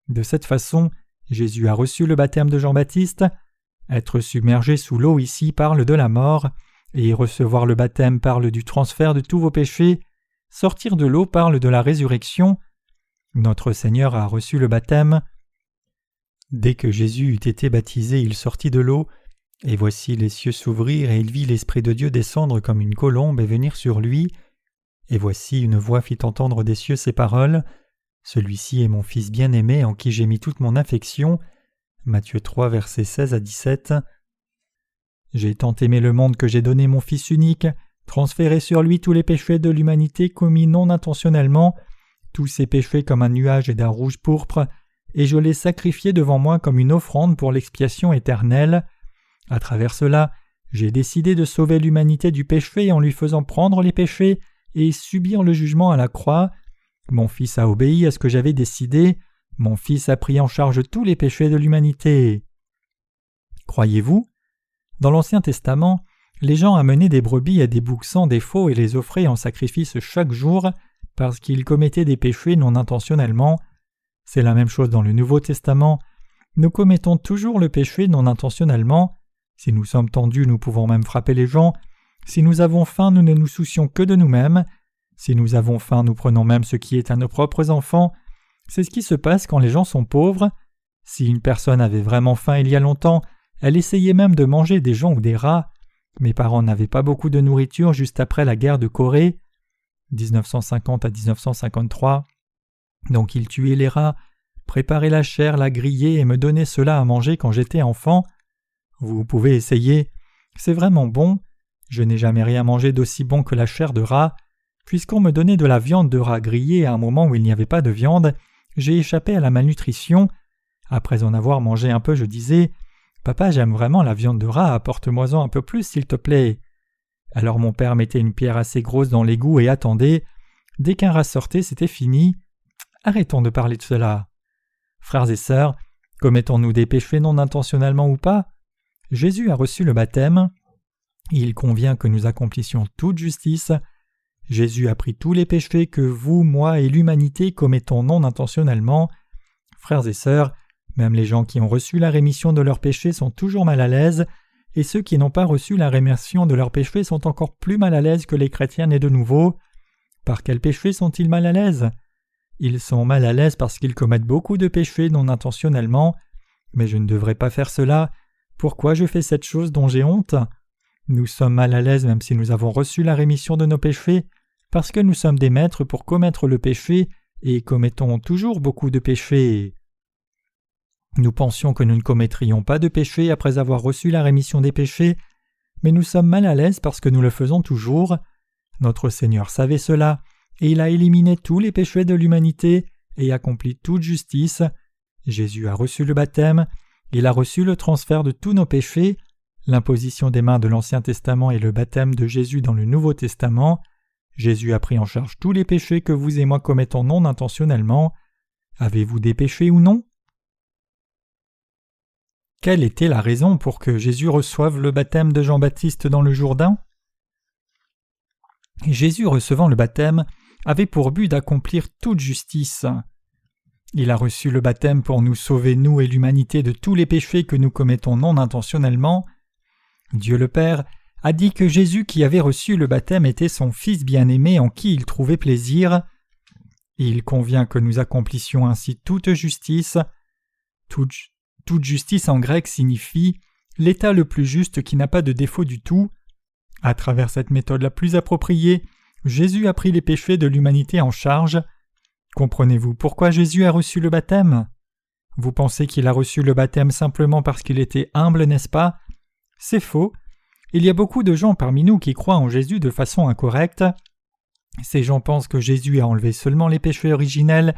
De cette façon, Jésus a reçu le baptême de Jean-Baptiste. Être submergé sous l'eau ici parle de la mort, et recevoir le baptême parle du transfert de tous vos péchés. Sortir de l'eau parle de la résurrection. Notre Seigneur a reçu le baptême. Dès que Jésus eut été baptisé, il sortit de l'eau, et voici les cieux s'ouvrirent, et il vit l'Esprit de Dieu descendre comme une colombe et venir sur lui. Et voici une voix fit entendre des cieux ces paroles. Celui-ci est mon Fils bien-aimé en qui j'ai mis toute mon affection. Matthieu 3, versets 16 à 17. J'ai tant aimé le monde que j'ai donné mon Fils unique, transféré sur lui tous les péchés de l'humanité commis non intentionnellement, tous ces péchés comme un nuage et d'un rouge pourpre, et je l'ai sacrifié devant moi comme une offrande pour l'expiation éternelle. À travers cela, j'ai décidé de sauver l'humanité du péché en lui faisant prendre les péchés et subir le jugement à la croix. Mon Fils a obéi à ce que j'avais décidé. Mon Fils a pris en charge tous les péchés de l'humanité. Croyez-vous? Dans l'Ancien Testament, les gens amenaient des brebis et des boucs sans défaut et les offraient en sacrifice chaque jour parce qu'ils commettaient des péchés non intentionnellement. C'est la même chose dans le Nouveau Testament. Nous commettons toujours le péché non intentionnellement. Si nous sommes tendus, nous pouvons même frapper les gens. Si nous avons faim, nous ne nous soucions que de nous-mêmes. Si nous avons faim, nous prenons même ce qui est à nos propres enfants. C'est ce qui se passe quand les gens sont pauvres. Si une personne avait vraiment faim il y a longtemps, elle essayait même de manger des gens ou des rats. Mes parents n'avaient pas beaucoup de nourriture juste après la guerre de Corée, 1950 à 1953. Donc ils tuaient les rats, préparaient la chair, la grillaient et me donnaient cela à manger quand j'étais enfant. Vous pouvez essayer, c'est vraiment bon. Je n'ai jamais rien mangé d'aussi bon que la chair de rat. Puisqu'on me donnait de la viande de rat grillée à un moment où il n'y avait pas de viande, j'ai échappé à la malnutrition. Après en avoir mangé un peu, je disais « Papa, j'aime vraiment la viande de rat, apporte-moi-en un peu plus s'il te plaît. » Alors mon père mettait une pierre assez grosse dans l'égout et attendait. Dès qu'un rat sortait, c'était fini. Arrêtons de parler de cela. Frères et sœurs, commettons-nous des péchés non intentionnellement ou pas? Jésus a reçu le baptême. Il convient que nous accomplissions toute justice. Jésus a pris tous les péchés que vous, moi et l'humanité commettons non intentionnellement. Frères et sœurs, même les gens qui ont reçu la rémission de leurs péchés sont toujours mal à l'aise, et ceux qui n'ont pas reçu la rémission de leurs péchés sont encore plus mal à l'aise que les chrétiens nés de nouveau. Par quels péchés sont-ils mal à l'aise? Ils sont mal à l'aise parce qu'ils commettent beaucoup de péchés non intentionnellement. Mais je ne devrais pas faire cela. Pourquoi je fais cette chose dont j'ai honte? Nous sommes mal à l'aise même si nous avons reçu la rémission de nos péchés, parce que nous sommes des maîtres pour commettre le péché et commettons toujours beaucoup de péchés. Nous pensions que nous ne commettrions pas de péché après avoir reçu la rémission des péchés, mais nous sommes mal à l'aise parce que nous le faisons toujours. Notre Seigneur savait cela, et il a éliminé tous les péchés de l'humanité et accompli toute justice. Jésus a reçu le baptême, il a reçu le transfert de tous nos péchés, l'imposition des mains de l'Ancien Testament et le baptême de Jésus dans le Nouveau Testament. Jésus a pris en charge tous les péchés que vous et moi commettons non intentionnellement. Avez-vous des péchés ou non? Quelle était la raison pour que Jésus reçoive le baptême de Jean-Baptiste dans le Jourdain ? Jésus recevant le baptême avait pour but d'accomplir toute justice. Il a reçu le baptême pour nous sauver, nous et l'humanité, de tous les péchés que nous commettons non intentionnellement. Dieu le Père a dit que Jésus qui avait reçu le baptême était son Fils bien-aimé en qui il trouvait plaisir. Il convient que nous accomplissions ainsi toute justice. Toute justice en grec signifie l'état le plus juste qui n'a pas de défaut du tout. À travers cette méthode la plus appropriée, Jésus a pris les péchés de l'humanité en charge. Comprenez-vous pourquoi Jésus a reçu le baptême ? Vous pensez qu'il a reçu le baptême simplement parce qu'il était humble, n'est-ce pas ? C'est faux. Il y a beaucoup de gens parmi nous qui croient en Jésus de façon incorrecte. Ces gens pensent que Jésus a enlevé seulement les péchés originels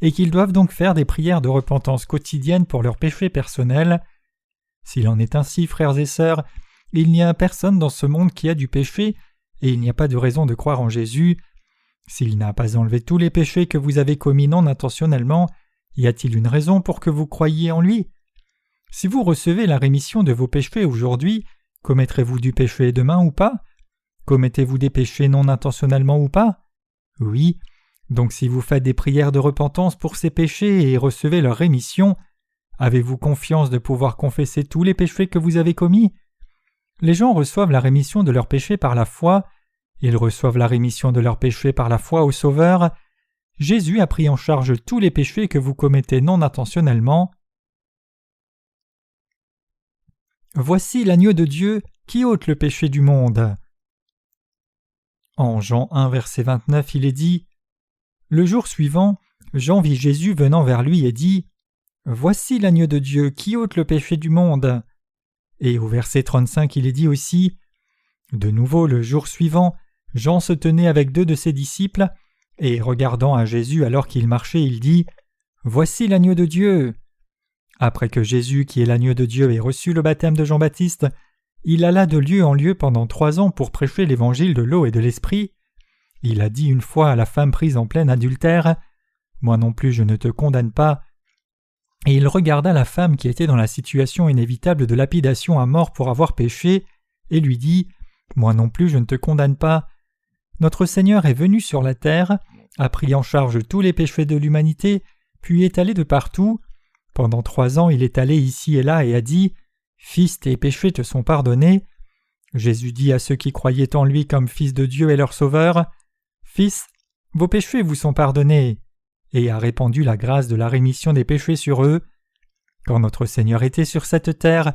et qu'ils doivent donc faire des prières de repentance quotidiennes pour leurs péchés personnels. S'il en est ainsi, frères et sœurs, il n'y a personne dans ce monde qui a du péché et il n'y a pas de raison de croire en Jésus. S'il n'a pas enlevé tous les péchés que vous avez commis non intentionnellement, y a-t-il une raison pour que vous croyiez en lui ? Si vous recevez la rémission de vos péchés aujourd'hui, commettrez-vous du péché demain ou pas ? Commettez-vous des péchés non intentionnellement ou pas ? Oui. Donc si vous faites des prières de repentance pour ces péchés et recevez leur rémission, avez-vous confiance de pouvoir confesser tous les péchés que vous avez commis ? Les gens reçoivent la rémission de leurs péchés par la foi. Ils reçoivent la rémission de leurs péchés par la foi au Sauveur. Jésus a pris en charge tous les péchés que vous commettez non intentionnellement. Voici l'agneau de Dieu qui ôte le péché du monde. En Jean 1, verset 29, il est dit « Le jour suivant, Jean vit Jésus venant vers lui et dit « Voici l'agneau de Dieu qui ôte le péché du monde. » Et au verset 35, il est dit aussi « De nouveau, le jour suivant, Jean se tenait avec 2 de ses disciples, et regardant à Jésus alors qu'il marchait, il dit « Voici l'agneau de Dieu !» Après que Jésus, qui est l'agneau de Dieu, ait reçu le baptême de Jean-Baptiste, il alla de lieu en lieu pendant 3 ans pour prêcher l'évangile de l'eau et de l'esprit. Il a dit une fois à la femme prise en plein adultère « Moi non plus je ne te condamne pas ». Et il regarda la femme qui était dans la situation inévitable de lapidation à mort pour avoir péché, et lui dit « Moi non plus je ne te condamne pas ». Notre Seigneur est venu sur la terre, a pris en charge tous les péchés de l'humanité, puis est allé de partout. Pendant 3 ans il est allé ici et là et a dit « Fils, tes péchés te sont pardonnés ». Jésus dit à ceux qui croyaient en lui comme Fils de Dieu et leur Sauveur « Fils, vos péchés vous sont pardonnés » et a répandu la grâce de la rémission des péchés sur eux. Quand notre Seigneur était sur cette terre,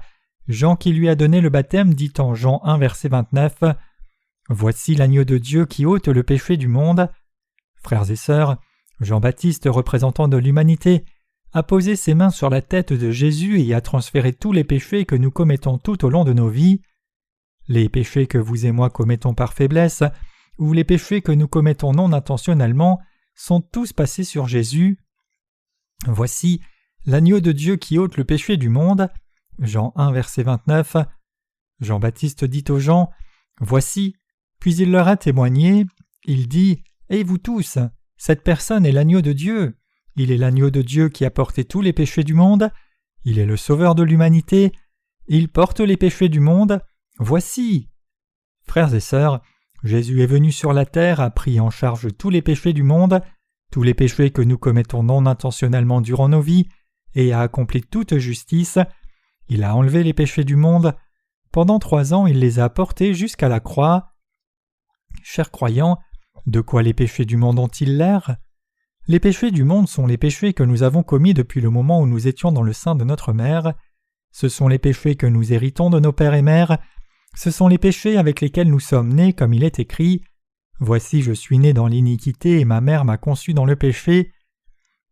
Jean qui lui a donné le baptême dit en Jean 1 verset 29 « Voici l'agneau de Dieu qui ôte le péché du monde ». Frères et sœurs, Jean-Baptiste, représentant de l'humanité, a posé ses mains sur la tête de Jésus et a transféré tous les péchés que nous commettons tout au long de nos vies. Les péchés que vous et moi commettons par faiblesse, ou les péchés que nous commettons non intentionnellement, sont tous passés sur Jésus. Voici l'agneau de Dieu qui ôte le péché du monde. Jean 1, verset 29. Jean-Baptiste dit aux gens « Voici », puis il leur a témoigné. Il dit « Et vous tous, cette personne est l'agneau de Dieu. Il est l'agneau de Dieu qui a porté tous les péchés du monde. Il est le sauveur de l'humanité. Il porte les péchés du monde. Voici ». Frères et sœurs, Jésus est venu sur la terre, a pris en charge tous les péchés du monde, tous les péchés que nous commettons non intentionnellement durant nos vies, et a accompli toute justice. Il a enlevé les péchés du monde. Pendant 3 ans, il les a portés jusqu'à la croix. Chers croyants, de quoi les péchés du monde ont-ils l'air ? Les péchés du monde sont les péchés que nous avons commis depuis le moment où nous étions dans le sein de notre mère. Ce sont les péchés que nous héritons de nos pères et mères. Ce sont les péchés avec lesquels nous sommes nés, comme il est écrit « Voici, je suis né dans l'iniquité et ma mère m'a conçu dans le péché ».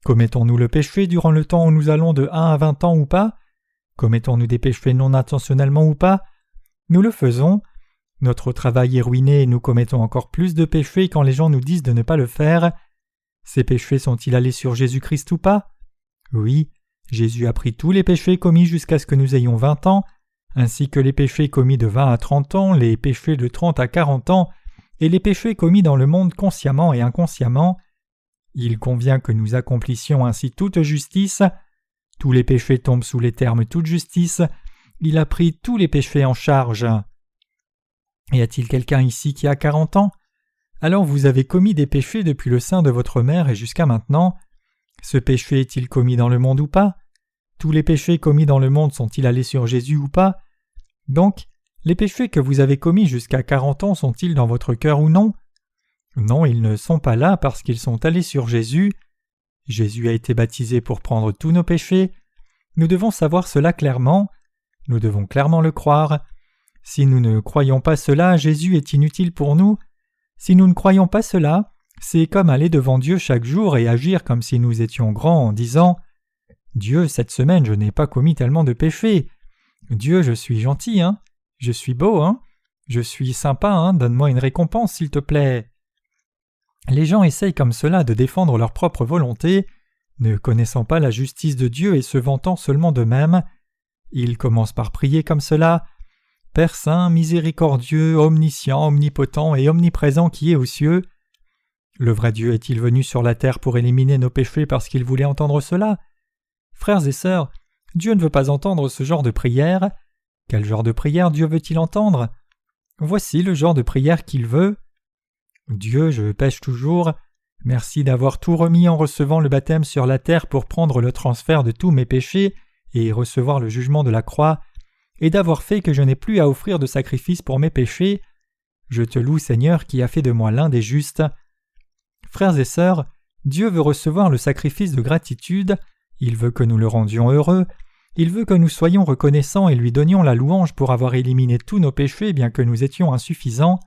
Commettons-nous le péché durant le temps où nous allons de 1 à 20 ans ou pas ? Commettons-nous des péchés non intentionnellement ou pas ? Nous le faisons. Notre travail est ruiné et nous commettons encore plus de péchés quand les gens nous disent de ne pas le faire. Ces péchés sont-ils allés sur Jésus-Christ ou pas ? Oui, Jésus a pris tous les péchés commis jusqu'à ce que nous ayons 20 ans, ainsi que les péchés commis de 20 à 30 ans, les péchés de 30 à 40 ans, et les péchés commis dans le monde consciemment et inconsciemment. Il convient que nous accomplissions ainsi toute justice. Tous les péchés tombent sous les termes toute justice. Il a pris tous les péchés en charge. Y a-t-il quelqu'un ici qui a 40 ans? Alors vous avez commis des péchés depuis le sein de votre mère et jusqu'à maintenant. Ce péché est-il commis dans le monde ou pas? Tous les péchés commis dans le monde sont-ils allés sur Jésus ou pas? Donc, les péchés que vous avez commis jusqu'à 40 ans sont-ils dans votre cœur ou non? Non, ils ne sont pas là parce qu'ils sont allés sur Jésus. Jésus a été baptisé pour prendre tous nos péchés. Nous devons savoir cela clairement. Nous devons clairement le croire. Si nous ne croyons pas cela, Jésus est inutile pour nous. Si nous ne croyons pas cela, c'est comme aller devant Dieu chaque jour et agir comme si nous étions grands en disant « Dieu, cette semaine, je n'ai pas commis tellement de péchés. Dieu, je suis gentil, hein? Je suis beau, hein? Je suis sympa, hein? Donne-moi une récompense, s'il te plaît. » Les gens essayent comme cela de défendre leur propre volonté, ne connaissant pas la justice de Dieu et se vantant seulement d'eux-mêmes. Ils commencent par prier comme cela. « Père saint, miséricordieux, omniscient, omnipotent et omniprésent qui est aux cieux. » Le vrai Dieu est-il venu sur la terre pour éliminer nos péchés parce qu'il voulait entendre cela? Frères et sœurs, Dieu ne veut pas entendre ce genre de prière. Quel genre de prière Dieu veut-il entendre? Voici le genre de prière qu'il veut. Dieu, je pêche toujours. Merci d'avoir tout remis en recevant le baptême sur la terre pour prendre le transfert de tous mes péchés et recevoir le jugement de la croix, et d'avoir fait que je n'ai plus à offrir de sacrifice pour mes péchés. Je te loue, Seigneur, qui a fait de moi l'un des justes. Frères et sœurs, Dieu veut recevoir le sacrifice de gratitude, il veut que nous le rendions heureux, il veut que nous soyons reconnaissants et lui donnions la louange pour avoir éliminé tous nos péchés bien que nous étions insuffisants.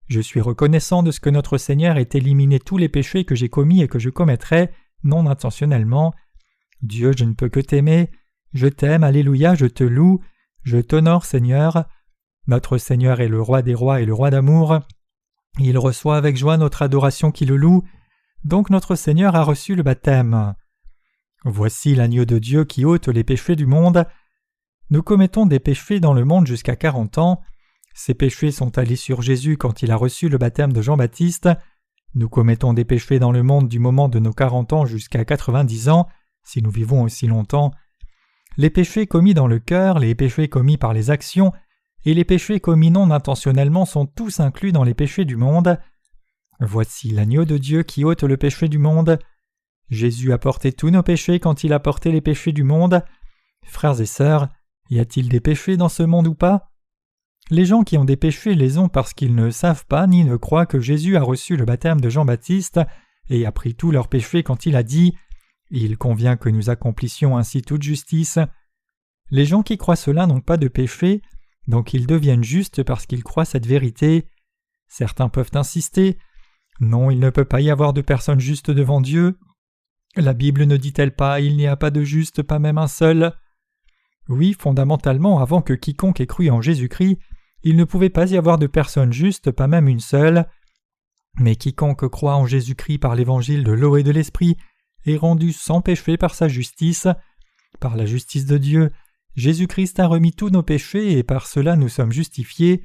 Je suis reconnaissant de ce que notre Seigneur ait éliminé tous les péchés que j'ai commis et que je commettrai, non intentionnellement. Dieu, je ne peux que t'aimer. Je t'aime, alléluia, je te loue. Je t'honore, Seigneur. Notre Seigneur est le roi des rois et le roi d'amour. Il reçoit avec joie notre adoration qui le loue. Donc notre Seigneur a reçu le baptême. Voici l'agneau de Dieu qui ôte les péchés du monde. Nous commettons des péchés dans le monde jusqu'à 40 ans. Ces péchés sont allés sur Jésus quand il a reçu le baptême de Jean-Baptiste. Nous commettons des péchés dans le monde du moment de nos 40 ans jusqu'à 90 ans, si nous vivons aussi longtemps. Les péchés commis dans le cœur, les péchés commis par les actions, et les péchés commis non intentionnellement sont tous inclus dans les péchés du monde. Voici l'agneau de Dieu qui ôte le péché du monde. Jésus a porté tous nos péchés quand il a porté les péchés du monde. Frères et sœurs, y a-t-il des péchés dans ce monde ou pas? Les gens qui ont des péchés les ont parce qu'ils ne savent pas ni ne croient que Jésus a reçu le baptême de Jean-Baptiste et a pris tous leurs péchés quand il a dit « Il convient que nous accomplissions ainsi toute justice ». Les gens qui croient cela n'ont pas de péché, donc ils deviennent justes parce qu'ils croient cette vérité. Certains peuvent insister « Non, il ne peut pas y avoir de personnes justes devant Dieu. La Bible ne dit-elle pas « Il n'y a pas de juste, pas même un seul ». Oui, fondamentalement, avant que quiconque ait cru en Jésus-Christ, il ne pouvait pas y avoir de personne juste, pas même une seule. Mais quiconque croit en Jésus-Christ par l'évangile de l'eau et de l'esprit est rendu sans péché par sa justice. Par la justice de Dieu, Jésus-Christ a remis tous nos péchés et par cela nous sommes justifiés.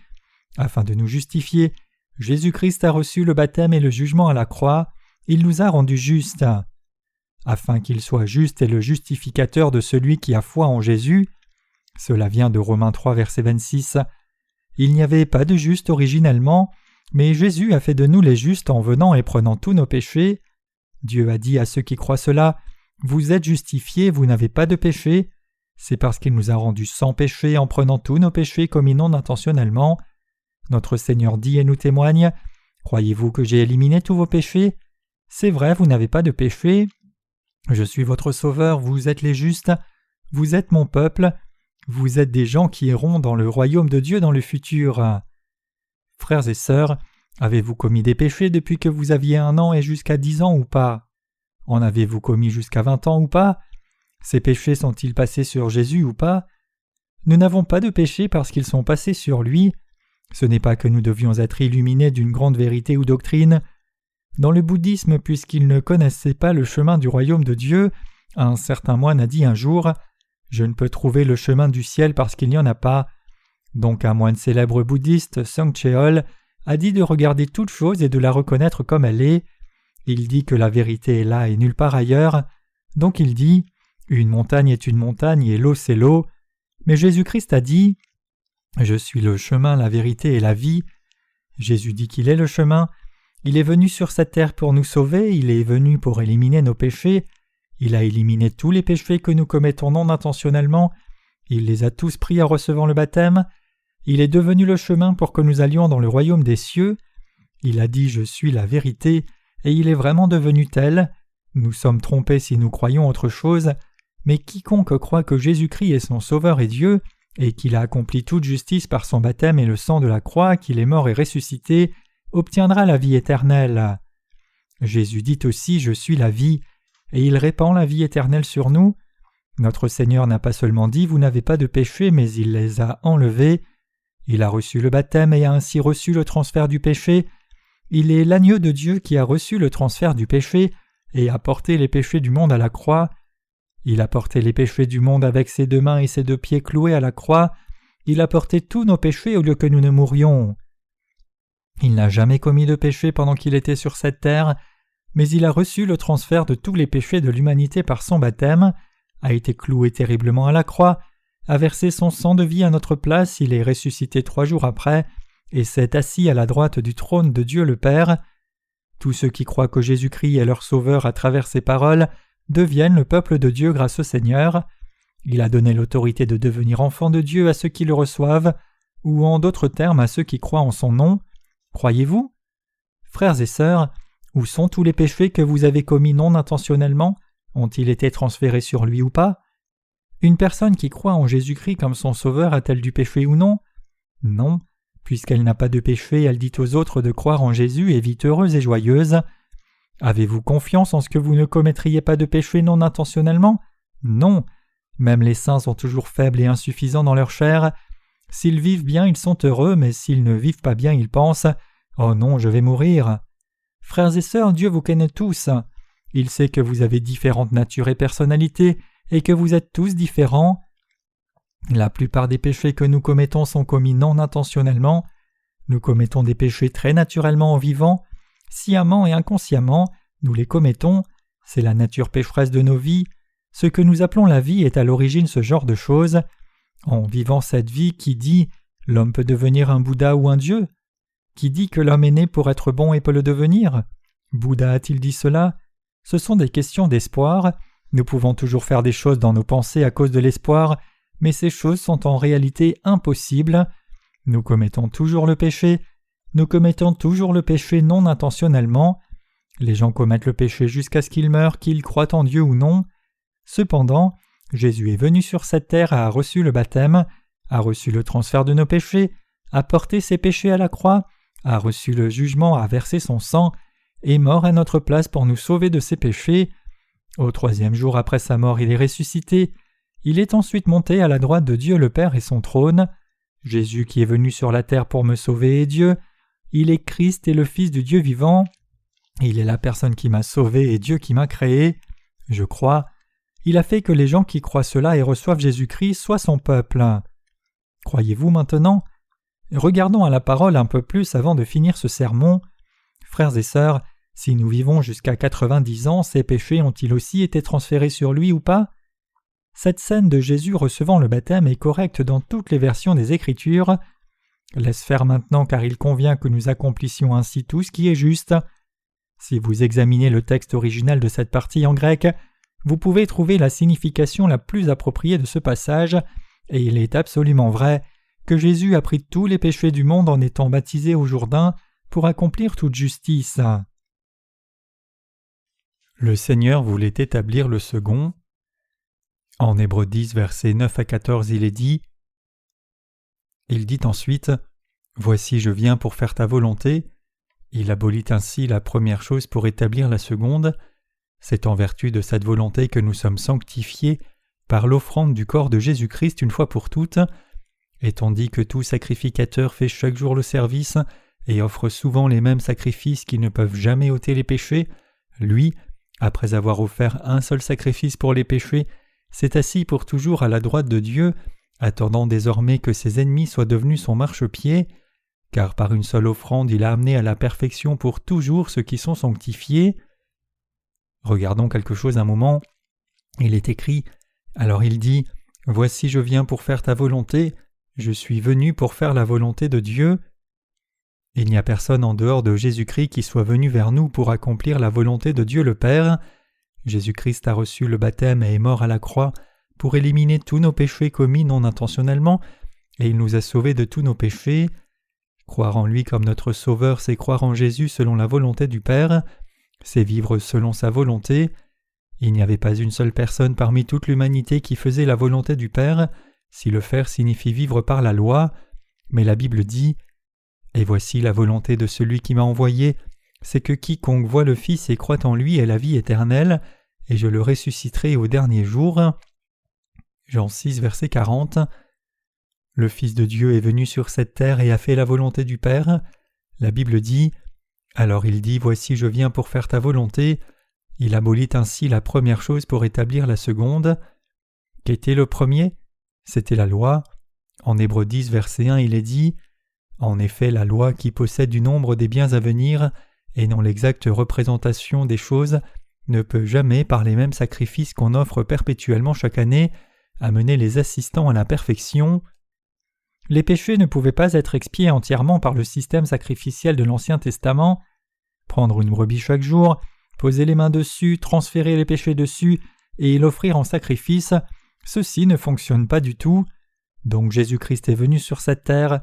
Afin de nous justifier, Jésus-Christ a reçu le baptême et le jugement à la croix. Il nous a rendus justes. Afin qu'il soit juste et le justificateur de celui qui a foi en Jésus. Cela vient de Romains 3, verset 26. Il n'y avait pas de juste originellement, mais Jésus a fait de nous les justes en venant et prenant tous nos péchés. Dieu a dit à ceux qui croient cela, « Vous êtes justifiés, vous n'avez pas de péché. » C'est parce qu'il nous a rendus sans péché en prenant tous nos péchés commis non intentionnellement. Notre Seigneur dit et nous témoigne, « Croyez-vous que j'ai éliminé tous vos péchés? C'est vrai, vous n'avez pas de péché. Je suis votre Sauveur, vous êtes les justes, vous êtes mon peuple, vous êtes des gens qui erront dans le royaume de Dieu dans le futur. » Frères et sœurs, avez-vous commis des péchés depuis que vous aviez 1 an et jusqu'à 10 ans ou pas? En avez-vous commis jusqu'à 20 ans ou pas? Ces péchés sont-ils passés sur Jésus ou pas? Nous n'avons pas de péchés parce qu'ils sont passés sur lui. Ce n'est pas que nous devions être illuminés d'une grande vérité ou doctrine. Dans le bouddhisme, puisqu'ils ne connaissaient pas le chemin du royaume de Dieu, un certain moine a dit un jour « Je ne peux trouver le chemin du ciel parce qu'il n'y en a pas ». Donc un moine célèbre bouddhiste, Song Cheol, a dit de regarder toute chose et de la reconnaître comme elle est. Il dit que la vérité est là et nulle part ailleurs. Donc il dit Une montagne est une montagne et l'eau c'est l'eau. Mais Jésus-Christ a dit « Je suis le chemin, la vérité et la vie ». Jésus dit qu'il est le chemin. Il est venu sur cette terre pour nous sauver, il est venu pour éliminer nos péchés. Il a éliminé tous les péchés que nous commettons non intentionnellement. Il les a tous pris en recevant le baptême. Il est devenu le chemin pour que nous allions dans le royaume des cieux. Il a dit « Je suis la vérité » et il est vraiment devenu tel. Nous sommes trompés si nous croyons autre chose, mais quiconque croit que Jésus-Christ est son Sauveur et Dieu, et qu'il a accompli toute justice par son baptême et le sang de la croix, qu'il est mort et ressuscité, obtiendra la vie éternelle. Jésus dit aussi « Je suis la vie » et il répand la vie éternelle sur nous. Notre Seigneur n'a pas seulement dit « Vous n'avez pas de péché », mais il les a enlevés. Il a reçu le baptême et a ainsi reçu le transfert du péché. Il est l'agneau de Dieu qui a reçu le transfert du péché et a porté les péchés du monde à la croix. Il a porté les péchés du monde avec ses 2 mains et ses 2 pieds cloués à la croix. Il a porté tous nos péchés au lieu que nous ne mourions. Il n'a jamais commis de péché pendant qu'il était sur cette terre, mais il a reçu le transfert de tous les péchés de l'humanité par son baptême, a été cloué terriblement à la croix, a versé son sang de vie à notre place, il est ressuscité 3 jours après, et s'est assis à la droite du trône de Dieu le Père. Tous ceux qui croient que Jésus-Christ est leur Sauveur à travers ses paroles deviennent le peuple de Dieu grâce au Seigneur. Il a donné l'autorité de devenir enfants de Dieu à ceux qui le reçoivent, ou en d'autres termes à ceux qui croient en son nom. Croyez-vous? Frères et sœurs, où sont tous les péchés que vous avez commis non intentionnellement? Ont-ils été transférés sur lui ou pas? Une personne qui croit en Jésus-Christ comme son Sauveur a-t-elle du péché ou non? Non. Puisqu'elle n'a pas de péché, elle dit aux autres de croire en Jésus et vit heureuse et joyeuse. Avez-vous confiance en ce que vous ne commettriez pas de péché non intentionnellement? Non. Même les saints sont toujours faibles et insuffisants dans leur chair. S'ils vivent bien, ils sont heureux, mais s'ils ne vivent pas bien, ils pensent « Oh non, je vais mourir ». Frères et sœurs, Dieu vous connaît tous. Il sait que vous avez différentes natures et personnalités, et que vous êtes tous différents. La plupart des péchés que nous commettons sont commis non intentionnellement. Nous commettons des péchés très naturellement en vivant. Sciemment et inconsciemment, nous les commettons. C'est la nature pécheresse de nos vies. Ce que nous appelons la vie est à l'origine ce genre de choses. En vivant cette vie, qui dit « L'homme peut devenir un Bouddha ou un Dieu » ? Qui dit que l'homme est né pour être bon et peut le devenir ? Bouddha a-t-il dit cela ? Ce sont des questions d'espoir. Nous pouvons toujours faire des choses dans nos pensées à cause de l'espoir, mais ces choses sont en réalité impossibles. Nous commettons toujours le péché. Nous commettons toujours le péché non intentionnellement. Les gens commettent le péché jusqu'à ce qu'ils meurent, qu'ils croient en Dieu ou non. Cependant, Jésus est venu sur cette terre, a reçu le baptême, a reçu le transfert de nos péchés, a porté ses péchés à la croix, a reçu le jugement, a versé son sang, est mort à notre place pour nous sauver de ses péchés. Au 3e jour après sa mort, il est ressuscité. Il est ensuite monté à la droite de Dieu le Père et son trône. Jésus qui est venu sur la terre pour me sauver est Dieu. Il est Christ et le Fils du Dieu vivant. Il est la personne qui m'a sauvé et Dieu qui m'a créé. Je crois. Il a fait que les gens qui croient cela et reçoivent Jésus-Christ soient son peuple. Croyez-vous maintenant? Regardons à la parole un peu plus avant de finir ce sermon. Frères et sœurs, si nous vivons jusqu'à 90 ans, ces péchés ont-ils aussi été transférés sur lui ou pas? Cette scène de Jésus recevant le baptême est correcte dans toutes les versions des Écritures. Laisse faire maintenant car il convient que nous accomplissions ainsi tout ce qui est juste. Si vous examinez le texte original de cette partie en grec, vous pouvez trouver la signification la plus appropriée de ce passage, et il est absolument vrai que Jésus a pris tous les péchés du monde en étant baptisé au Jourdain pour accomplir toute justice. Le Seigneur voulait établir le second. En Hébreux 10, versets 9 à 14, il est dit « Il dit ensuite « Voici je viens pour faire ta volonté ». Il abolit ainsi la première chose pour établir la seconde. C'est en vertu de cette volonté que nous sommes sanctifiés par l'offrande du corps de Jésus-Christ une fois pour toutes. Et tandis que tout sacrificateur fait chaque jour le service et offre souvent les mêmes sacrifices qui ne peuvent jamais ôter les péchés, lui, après avoir offert un seul sacrifice pour les péchés, s'est assis pour toujours à la droite de Dieu, attendant désormais que ses ennemis soient devenus son marchepied, car par une seule offrande il a amené à la perfection pour toujours ceux qui sont sanctifiés. Regardons quelque chose un moment. Il est écrit Alors il dit « Voici je viens pour faire ta volonté, je suis venu pour faire la volonté de Dieu ». Il n'y a personne en dehors de Jésus-Christ qui soit venu vers nous pour accomplir la volonté de Dieu le Père. Jésus-Christ a reçu le baptême et est mort à la croix pour éliminer tous nos péchés commis non intentionnellement, et il nous a sauvés de tous nos péchés. Croire en lui comme notre Sauveur, c'est croire en Jésus selon la volonté du Père, c'est vivre selon sa volonté. Il n'y avait pas une seule personne parmi toute l'humanité qui faisait la volonté du Père, si le faire signifie vivre par la loi, mais la Bible dit « Et voici la volonté de celui qui m'a envoyé, c'est que quiconque voit le Fils et croit en lui ait la vie éternelle, et je le ressusciterai au dernier jour. » Jean 6, verset 40. Le Fils de Dieu est venu sur cette terre et a fait la volonté du Père. La Bible dit « Alors il dit, voici je viens pour faire ta volonté ». Il abolit ainsi la première chose pour établir la seconde. Qu'était le premier ? C'était la loi. En Hébreux 10, verset 1, il est dit « En effet, la loi qui possède du nombre des biens à venir, et non l'exacte représentation des choses, ne peut jamais, par les mêmes sacrifices qu'on offre perpétuellement chaque année, amener les assistants à la perfection. » Les péchés ne pouvaient pas être expiés entièrement par le système sacrificiel de l'Ancien Testament. Prendre une brebis chaque jour, poser les mains dessus, transférer les péchés dessus et l'offrir en sacrifice, ceci ne fonctionne pas du tout. Donc Jésus-Christ est venu sur cette terre,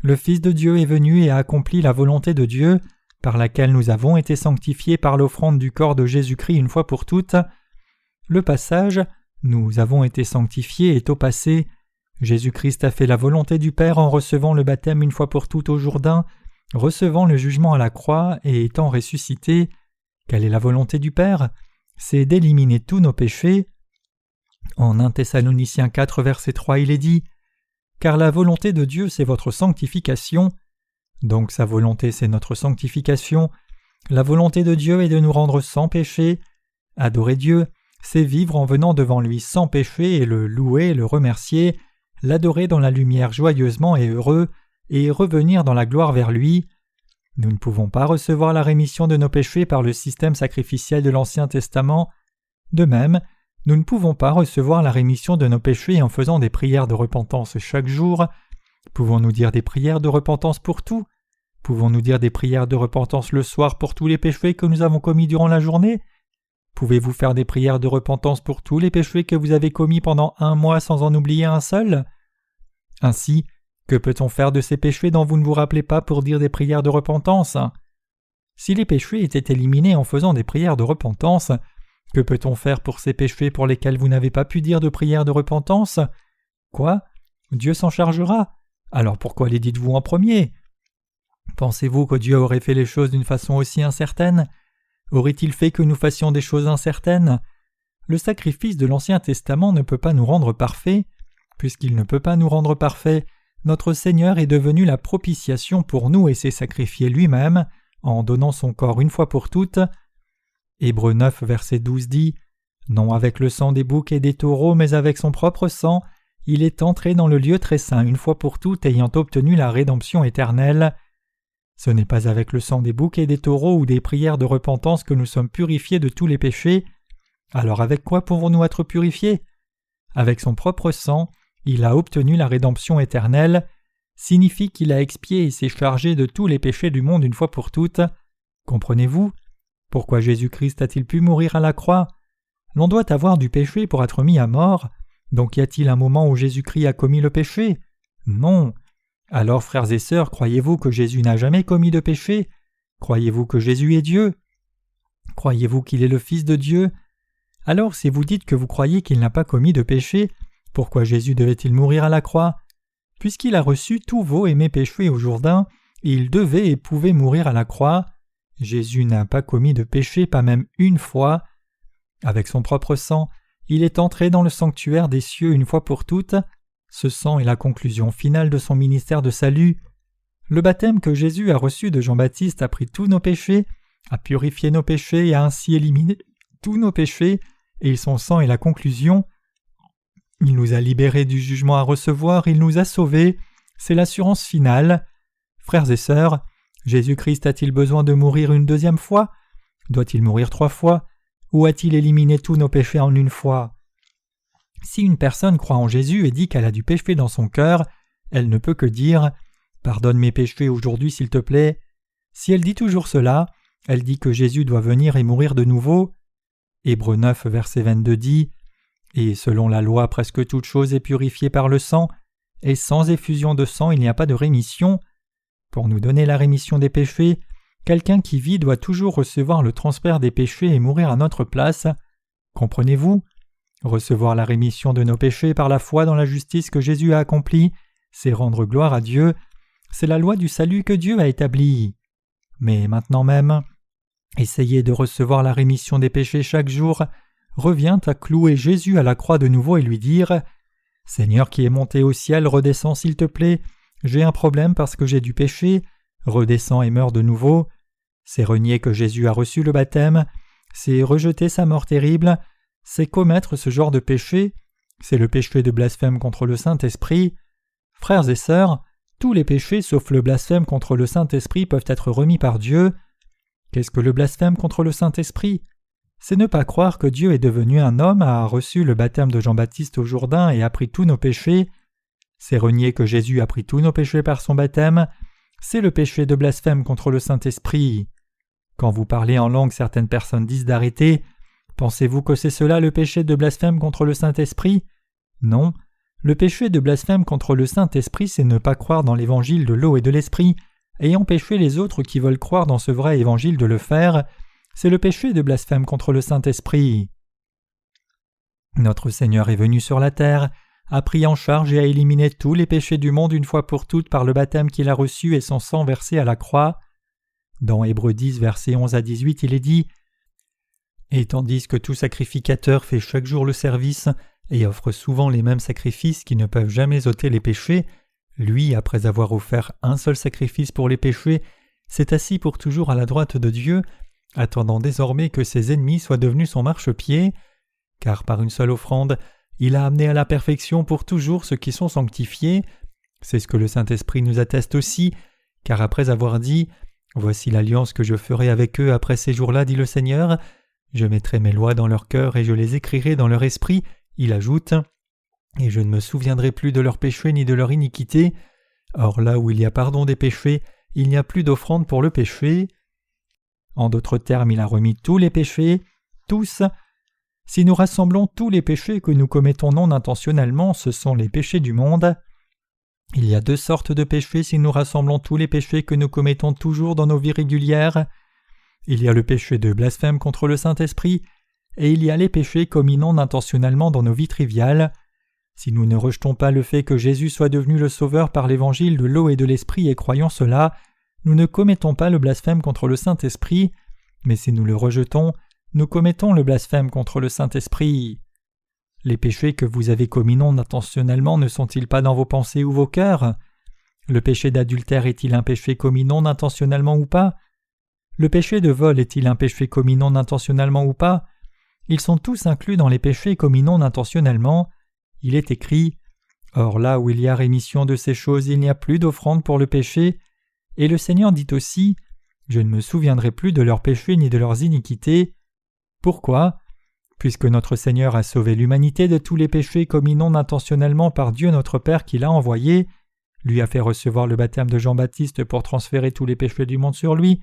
le Fils de Dieu est venu et a accompli la volonté de Dieu, par laquelle nous avons été sanctifiés par l'offrande du corps de Jésus-Christ une fois pour toutes. Le passage « Nous avons été sanctifiés » est au passé. Jésus-Christ a fait la volonté du Père en recevant le baptême une fois pour toutes au Jourdain, recevant le jugement à la croix et étant ressuscité. Quelle est la volonté du Père ? C'est d'éliminer tous nos péchés. En 1 Thessaloniciens 4, verset 3, il est dit « Car la volonté de Dieu, c'est votre sanctification. » Donc sa volonté, c'est notre sanctification. La volonté de Dieu est de nous rendre sans péché. Adorer Dieu, c'est vivre en venant devant lui sans péché et le louer, le remercier, l'adorer dans la lumière joyeusement et heureux, et revenir dans la gloire vers lui. Nous ne pouvons pas recevoir la rémission de nos péchés par le système sacrificiel de l'Ancien Testament. De même, nous ne pouvons pas recevoir la rémission de nos péchés en faisant des prières de repentance chaque jour. Pouvons-nous dire des prières de repentance pour tout ? Pouvons-nous dire des prières de repentance le soir pour tous les péchés que nous avons commis durant la journée ? Pouvez-vous faire des prières de repentance pour tous les péchés que vous avez commis pendant 1 mois sans en oublier un seul ? Ainsi, que peut-on faire de ces péchés dont vous ne vous rappelez pas pour dire des prières de repentance ? Si les péchés étaient éliminés en faisant des prières de repentance, que peut-on faire pour ces péchés pour lesquels vous n'avez pas pu dire de prières de repentance ? Quoi ? Dieu s'en chargera ? Alors pourquoi les dites-vous en premier ? Pensez-vous que Dieu aurait fait les choses d'une façon aussi incertaine ? Aurait-il fait que nous fassions des choses incertaines ? Le sacrifice de l'Ancien Testament ne peut pas nous rendre parfaits. Puisqu'il ne peut pas nous rendre parfaits, notre Seigneur est devenu la propitiation pour nous et s'est sacrifié lui-même en donnant son corps une fois pour toutes. Hébreux 9, verset 12 dit « Non avec le sang des boucs et des taureaux, mais avec son propre sang, il est entré dans le lieu très saint une fois pour toutes, ayant obtenu la rédemption éternelle. » Ce n'est pas avec le sang des boucs et des taureaux ou des prières de repentance que nous sommes purifiés de tous les péchés. Alors avec quoi pouvons-nous être purifiés ? Avec son propre sang, il a obtenu la rédemption éternelle, signifie qu'il a expié et s'est chargé de tous les péchés du monde une fois pour toutes. Comprenez-vous ? Pourquoi Jésus-Christ a-t-il pu mourir à la croix ? L'on doit avoir du péché pour être mis à mort. Donc y a-t-il un moment où Jésus-Christ a commis le péché ? Non. Alors, frères et sœurs, croyez-vous que Jésus n'a jamais commis de péché ? Croyez-vous que Jésus est Dieu ? Croyez-vous qu'il est le Fils de Dieu ? Alors, si vous dites que vous croyez qu'il n'a pas commis de péché, pourquoi Jésus devait-il mourir à la croix ? Puisqu'il a reçu tous vos et mes péchés au Jourdain, il devait et pouvait mourir à la croix. Jésus n'a pas commis de péché, pas même une fois. Avec son propre sang, il est entré dans le sanctuaire des cieux une fois pour toutes. Ce sang est la conclusion finale de son ministère de salut. Le baptême que Jésus a reçu de Jean-Baptiste a pris tous nos péchés, a purifié nos péchés et a ainsi éliminé tous nos péchés, et son sang est la conclusion. Il nous a libérés du jugement à recevoir, il nous a sauvés, c'est l'assurance finale. Frères et sœurs, Jésus-Christ a-t-il besoin de mourir une deuxième fois ? Doit-il mourir 3 fois ? Ou a-t-il éliminé tous nos péchés en une fois ? si une personne croit en Jésus et dit qu'elle a du péché dans son cœur, elle ne peut que dire « Pardonne mes péchés aujourd'hui s'il te plaît ». Si elle dit toujours cela, elle dit que Jésus doit venir et mourir de nouveau. Hébreux 9, verset 22 dit « Et selon la loi, presque toute chose est purifiée par le sang, et sans effusion de sang il n'y a pas de rémission. Pour nous donner la rémission des péchés, quelqu'un qui vit doit toujours recevoir le transfert des péchés et mourir à notre place. Comprenez-vous ? Recevoir la rémission de nos péchés par la foi dans la justice que Jésus a accomplie, c'est rendre gloire à Dieu. C'est la loi du salut que Dieu a établie. Mais maintenant même, essayer de recevoir la rémission des péchés chaque jour revient à clouer Jésus à la croix de nouveau et lui dire « Seigneur qui est monté au ciel, redescends s'il te plaît, j'ai un problème parce que j'ai du péché, redescends et meurs de nouveau. » C'est renier que Jésus a reçu le baptême, c'est rejeter sa mort terrible, c'est commettre ce genre de péché, c'est le péché de blasphème contre le Saint-Esprit. Frères et sœurs, tous les péchés sauf le blasphème contre le Saint-Esprit peuvent être remis par Dieu. Qu'est-ce que le blasphème contre le Saint-Esprit ? C'est ne pas croire que Dieu est devenu un homme, a reçu le baptême de Jean-Baptiste au Jourdain et a pris tous nos péchés. C'est renier que Jésus a pris tous nos péchés par son baptême. C'est le péché de blasphème contre le Saint-Esprit. Quand vous parlez en langue, certaines personnes disent d'arrêter. Pensez-vous que c'est cela le péché de blasphème contre le Saint-Esprit ? Non. Le péché de blasphème contre le Saint-Esprit, c'est ne pas croire dans l'évangile de l'eau et de l'esprit, et empêcher les autres qui veulent croire dans ce vrai évangile de le faire. C'est le péché de blasphème contre le Saint-Esprit. Notre Seigneur est venu sur la terre, a pris en charge et a éliminé tous les péchés du monde une fois pour toutes par le baptême qu'il a reçu et son sang versé à la croix. Dans Hébreux 10, versets 11 à 18, il est dit « Et tandis que tout sacrificateur fait chaque jour le service et offre souvent les mêmes sacrifices qui ne peuvent jamais ôter les péchés, lui, après avoir offert un seul sacrifice pour les péchés, s'est assis pour toujours à la droite de Dieu, attendant désormais que ses ennemis soient devenus son marchepied, car par une seule offrande, il a amené à la perfection pour toujours ceux qui sont sanctifiés. C'est ce que le Saint-Esprit nous atteste aussi, car après avoir dit « Voici l'alliance que je ferai avec eux après ces jours-là, dit le Seigneur, je mettrai mes lois dans leur cœur et je les écrirai dans leur esprit », il ajoute « Et je ne me souviendrai plus de leurs péchés ni de leur iniquité. Or là où il y a pardon des péchés, il n'y a plus d'offrande pour le péché. » En d'autres termes, il a remis tous les péchés, tous. Si nous rassemblons tous les péchés que nous commettons non intentionnellement, ce sont les péchés du monde. Il y a deux sortes de péchés si nous rassemblons tous les péchés que nous commettons toujours dans nos vies régulières. Il y a le péché de blasphème contre le Saint-Esprit, et il y a les péchés commis non intentionnellement dans nos vies triviales. Si nous ne rejetons pas le fait que Jésus soit devenu le Sauveur par l'évangile de l'eau et de l'Esprit et croyons cela, nous ne commettons pas le blasphème contre le Saint-Esprit, mais si nous le rejetons, nous commettons le blasphème contre le Saint-Esprit. Les péchés que vous avez commis non intentionnellement ne sont-ils pas dans vos pensées ou vos cœurs ? Le péché d'adultère est-il un péché commis non intentionnellement ou pas ? Le péché de vol est-il un péché commis non intentionnellement ou pas ? Ils sont tous inclus dans les péchés commis non intentionnellement. Il est écrit « Or là où il y a rémission de ces choses, il n'y a plus d'offrande pour le péché. » Et le Seigneur dit aussi « Je ne me souviendrai plus de leurs péchés ni de leurs iniquités. » Pourquoi ? Puisque notre Seigneur a sauvé l'humanité de tous les péchés commis non intentionnellement par Dieu notre Père qui l'a envoyé, lui a fait recevoir le baptême de Jean-Baptiste pour transférer tous les péchés du monde sur lui,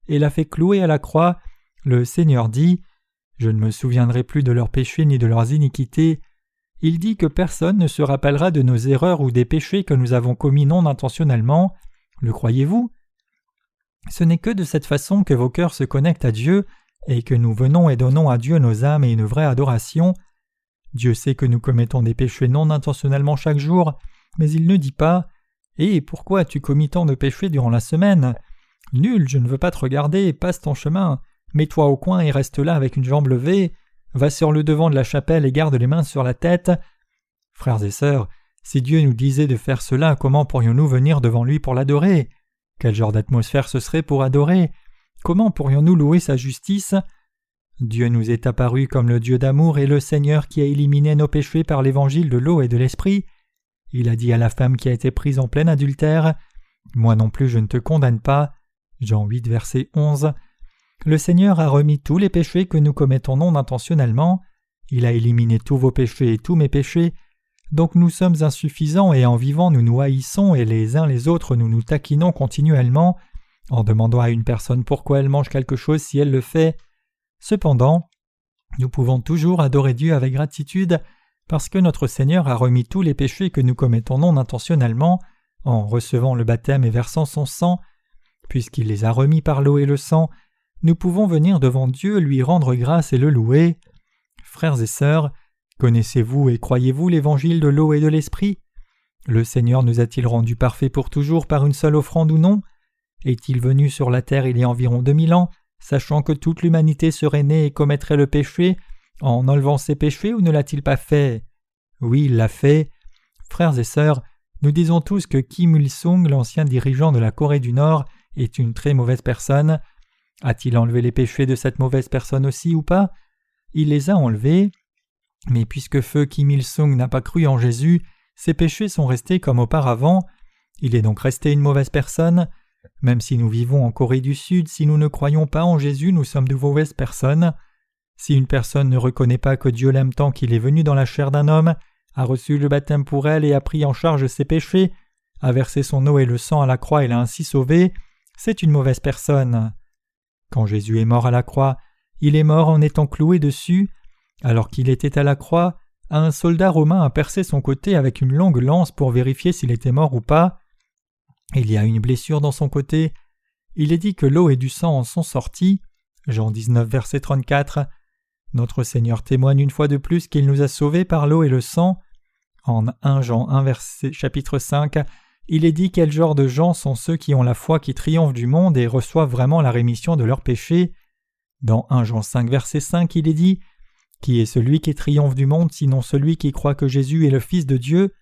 et l'a fait clouer à la croix, le Seigneur dit « Je ne me souviendrai plus de leurs péchés ni de leurs iniquités. » Il dit que personne ne se rappellera de nos erreurs ou des péchés que nous avons commis non intentionnellement. Le croyez-vous ? Ce n'est que de cette façon que vos cœurs se connectent à Dieu et que nous venons et donnons à Dieu nos âmes et une vraie adoration. Dieu sait que nous commettons des péchés non intentionnellement chaque jour, mais il ne dit pas « Et pourquoi as-tu commis tant de péchés durant la semaine ? Nul, je ne veux pas te regarder, passe ton chemin, mets-toi au coin et reste là avec une jambe levée. Va sur le devant de la chapelle et garde les mains sur la tête. » Frères et sœurs, si Dieu nous disait de faire cela, comment pourrions-nous venir devant lui pour l'adorer ? Quel genre d'atmosphère ce serait pour adorer ? Comment pourrions-nous louer sa justice ? Dieu nous est apparu comme le Dieu d'amour et le Seigneur qui a éliminé nos péchés par l'évangile de l'eau et de l'esprit. Il a dit à la femme qui a été prise en plein adultère « Moi non plus je ne te condamne pas. » Jean 8, verset 11. Le Seigneur a remis tous les péchés que nous commettons non intentionnellement. Il a éliminé tous vos péchés et tous mes péchés. Donc nous sommes insuffisants et en vivant nous nous haïssons et les uns les autres nous nous taquinons continuellement en demandant à une personne pourquoi elle mange quelque chose si elle le fait. Cependant, nous pouvons toujours adorer Dieu avec gratitude parce que notre Seigneur a remis tous les péchés que nous commettons non intentionnellement en recevant le baptême et versant son sang. Puisqu'il les a remis par l'eau et le sang, nous pouvons venir devant Dieu, lui rendre grâce et le louer. Frères et sœurs, connaissez-vous et croyez-vous l'évangile de l'eau et de l'esprit? Le Seigneur nous a-t-il rendus parfaits pour toujours par une seule offrande ou non? Est-il venu sur la terre il y a environ 2000 ans, sachant que toute l'humanité serait née et commettrait le péché, en enlevant ses péchés ou ne l'a-t-il pas fait? Oui, il l'a fait. Frères et sœurs, nous disons tous que Kim Il-sung, l'ancien dirigeant de la Corée du Nord, est une très mauvaise personne. A-t-il enlevé les péchés de cette mauvaise personne aussi ou pas? Il les a enlevés. Mais puisque feu Kim Il-sung n'a pas cru en Jésus, ses péchés sont restés comme auparavant. Il est donc resté une mauvaise personne. Même si nous vivons en Corée du Sud, si nous ne croyons pas en Jésus, nous sommes de mauvaises personnes. Si une personne ne reconnaît pas que Dieu l'aime tant qu'il est venu dans la chair d'un homme, a reçu le baptême pour elle et a pris en charge ses péchés, a versé son eau et le sang à la croix et l'a ainsi sauvée, c'est une mauvaise personne. Quand Jésus est mort à la croix, il est mort en étant cloué dessus. Alors qu'il était à la croix, un soldat romain a percé son côté avec une longue lance pour vérifier s'il était mort ou pas. Il y a une blessure dans son côté. Il est dit que l'eau et du sang en sont sortis. Jean 19, verset 34. Notre Seigneur témoigne une fois de plus qu'il nous a sauvés par l'eau et le sang. En 1 Jean 1, chapitre 5, il est dit quel genre de gens sont ceux qui ont la foi qui triomphe du monde et reçoivent vraiment la rémission de leurs péchés. Dans 1 Jean 5, verset 5, il est dit « Qui est celui qui triomphe du monde sinon celui qui croit que Jésus est le Fils de Dieu ?»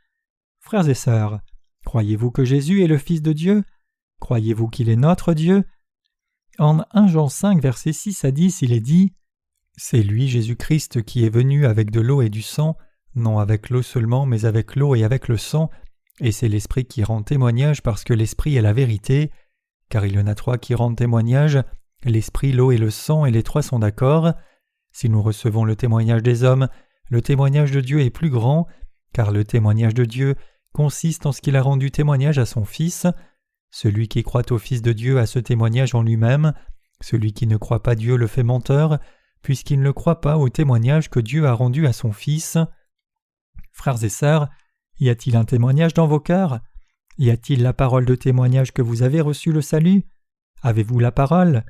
Frères et sœurs, croyez-vous que Jésus est le Fils de Dieu? Croyez-vous qu'il est notre Dieu? En 1 Jean 5, verset 6 à 10, il est dit « C'est lui, Jésus-Christ, qui est venu avec de l'eau et du sang, non avec l'eau seulement, mais avec l'eau et avec le sang, et c'est l'Esprit qui rend témoignage parce que l'Esprit est la vérité, car il y en a 3 qui rendent témoignage, l'Esprit, l'eau et le sang, et les 3 sont d'accord. Si nous recevons le témoignage des hommes, le témoignage de Dieu est plus grand, car le témoignage de Dieu consiste en ce qu'il a rendu témoignage à son Fils. Celui qui croit au Fils de Dieu a ce témoignage en lui-même, celui qui ne croit pas Dieu le fait menteur, puisqu'il ne croit pas au témoignage que Dieu a rendu à son Fils. Frères et sœurs, y a-t-il un témoignage dans vos cœurs? Y a-t-il la parole de témoignage que vous avez reçu le salut? Avez-vous la parole?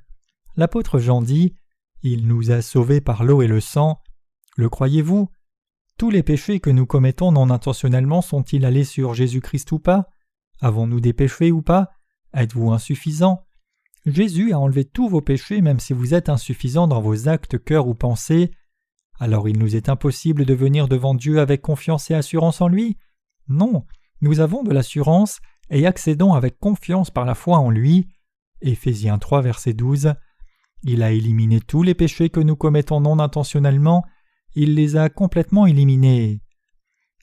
L'apôtre Jean dit « Il nous a sauvés par l'eau et le sang ». Le croyez-vous? Tous les péchés que nous commettons non intentionnellement sont-ils allés sur Jésus-Christ ou pas? Avons-nous des péchés ou pas? Êtes-vous insuffisant? Jésus a enlevé tous vos péchés même si vous êtes insuffisant dans vos actes, cœurs ou pensées. Alors il nous est impossible de venir devant Dieu avec confiance et assurance en lui? Non, nous avons de l'assurance et accédons avec confiance par la foi en lui. Éphésiens 3, verset 12. Il a éliminé tous les péchés que nous commettons non intentionnellement, il les a complètement éliminés.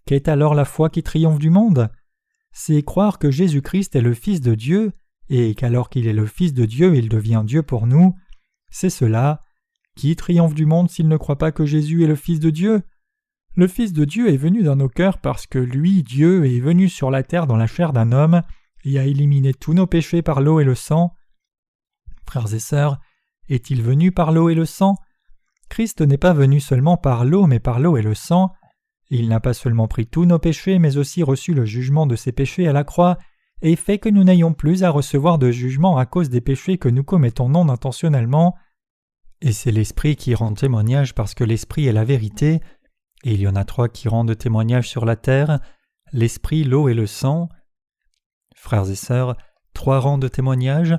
Qu'est alors la foi qui triomphe du monde? C'est croire que Jésus-Christ est le Fils de Dieu, et qu'alors qu'il est le Fils de Dieu, il devient Dieu pour nous. C'est cela. Qui triomphe du monde s'il ne croit pas que Jésus est le Fils de Dieu? Le Fils de Dieu est venu dans nos cœurs parce que lui, Dieu, est venu sur la terre dans la chair d'un homme et a éliminé tous nos péchés par l'eau et le sang. Frères et sœurs, est-il venu par l'eau et le sang? Christ n'est pas venu seulement par l'eau, mais par l'eau et le sang. Il n'a pas seulement pris tous nos péchés, mais aussi reçu le jugement de ses péchés à la croix, et fait que nous n'ayons plus à recevoir de jugement à cause des péchés que nous commettons non intentionnellement. Et c'est l'Esprit qui rend témoignage parce que l'Esprit est la vérité, et il y en a 3 qui rendent témoignage sur la terre, l'Esprit, l'eau et le sang. Frères et sœurs, 3 rendent témoignage.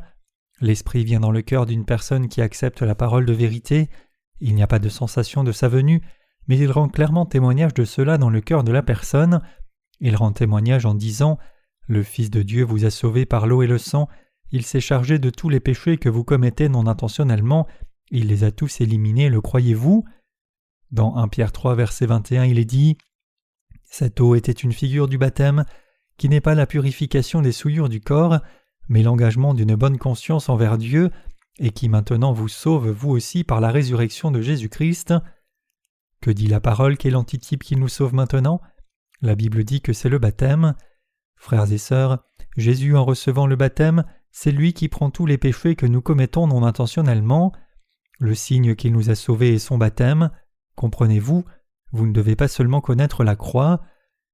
L'Esprit vient dans le cœur d'une personne qui accepte la parole de vérité. Il n'y a pas de sensation de sa venue, mais il rend clairement témoignage de cela dans le cœur de la personne. Il rend témoignage en disant « Le Fils de Dieu vous a sauvé par l'eau et le sang, il s'est chargé de tous les péchés que vous commettez non intentionnellement, il les a tous éliminés, le croyez-vous » Dans 1 Pierre 3, verset 21, il est dit « Cette eau était une figure du baptême, qui n'est pas la purification des souillures du corps, mais l'engagement d'une bonne conscience envers Dieu, et qui maintenant vous sauve vous aussi par la résurrection de Jésus-Christ. » Que dit la parole qu'est l'antitype qui nous sauve maintenant? La Bible dit que c'est le baptême. Frères et sœurs, Jésus en recevant le baptême, c'est lui qui prend tous les péchés que nous commettons non intentionnellement. Le signe qu'il nous a sauvés est son baptême. Comprenez-vous? Vous ne devez pas seulement connaître la croix.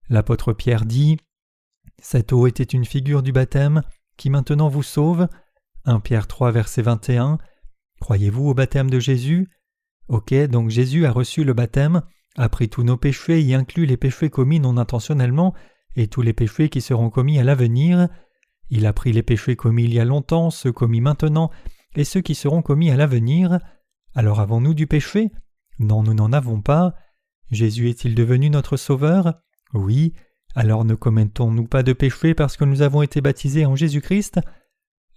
L'apôtre Pierre dit « Cette eau était une figure du baptême qui maintenant vous sauve. » 1 Pierre 3, verset 21. Croyez-vous au baptême de Jésus? Ok, donc Jésus a reçu le baptême, a pris tous nos péchés, y inclut les péchés commis non intentionnellement et tous les péchés qui seront commis à l'avenir. Il a pris les péchés commis il y a longtemps, ceux commis maintenant et ceux qui seront commis à l'avenir. Alors avons-nous du péché? Non, nous n'en avons pas. Jésus est-il devenu notre Sauveur? Oui. Alors ne commettons-nous pas de péché parce que nous avons été baptisés en Jésus-Christ?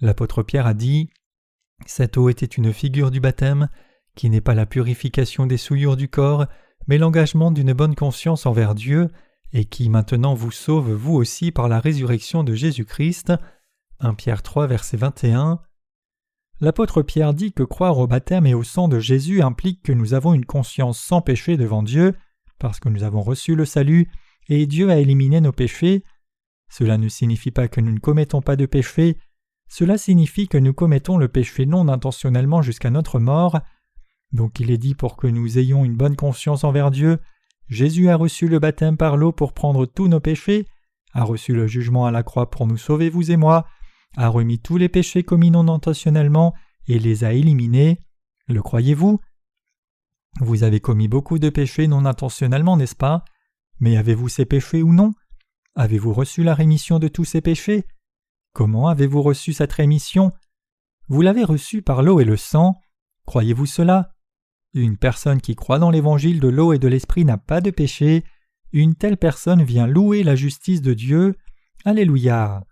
L'apôtre Pierre a dit « Cette eau était une figure du baptême, qui n'est pas la purification des souillures du corps, mais l'engagement d'une bonne conscience envers Dieu, et qui maintenant vous sauve vous aussi par la résurrection de Jésus-Christ. » 1 Pierre 3, verset 21. L'apôtre Pierre dit que croire au baptême et au sang de Jésus implique que nous avons une conscience sans péché devant Dieu, parce que nous avons reçu le salut, et Dieu a éliminé nos péchés. Cela ne signifie pas que nous ne commettons pas de péché, cela signifie que nous commettons le péché non intentionnellement jusqu'à notre mort. Donc il est dit pour que nous ayons une bonne conscience envers Dieu, Jésus a reçu le baptême par l'eau pour prendre tous nos péchés, a reçu le jugement à la croix pour nous sauver vous et moi, a remis tous les péchés commis non intentionnellement et les a éliminés. Le croyez-vous? Vous avez commis beaucoup de péchés non intentionnellement, n'est-ce pas? Mais avez-vous ces péchés ou non? Avez-vous reçu la rémission de tous ces péchés? Comment avez-vous reçu cette rémission? Vous l'avez reçue par l'eau et le sang. Croyez-vous cela? Une personne qui croit dans l'évangile de l'eau et de l'esprit n'a pas de péché. Une telle personne vient louer la justice de Dieu. Alléluia!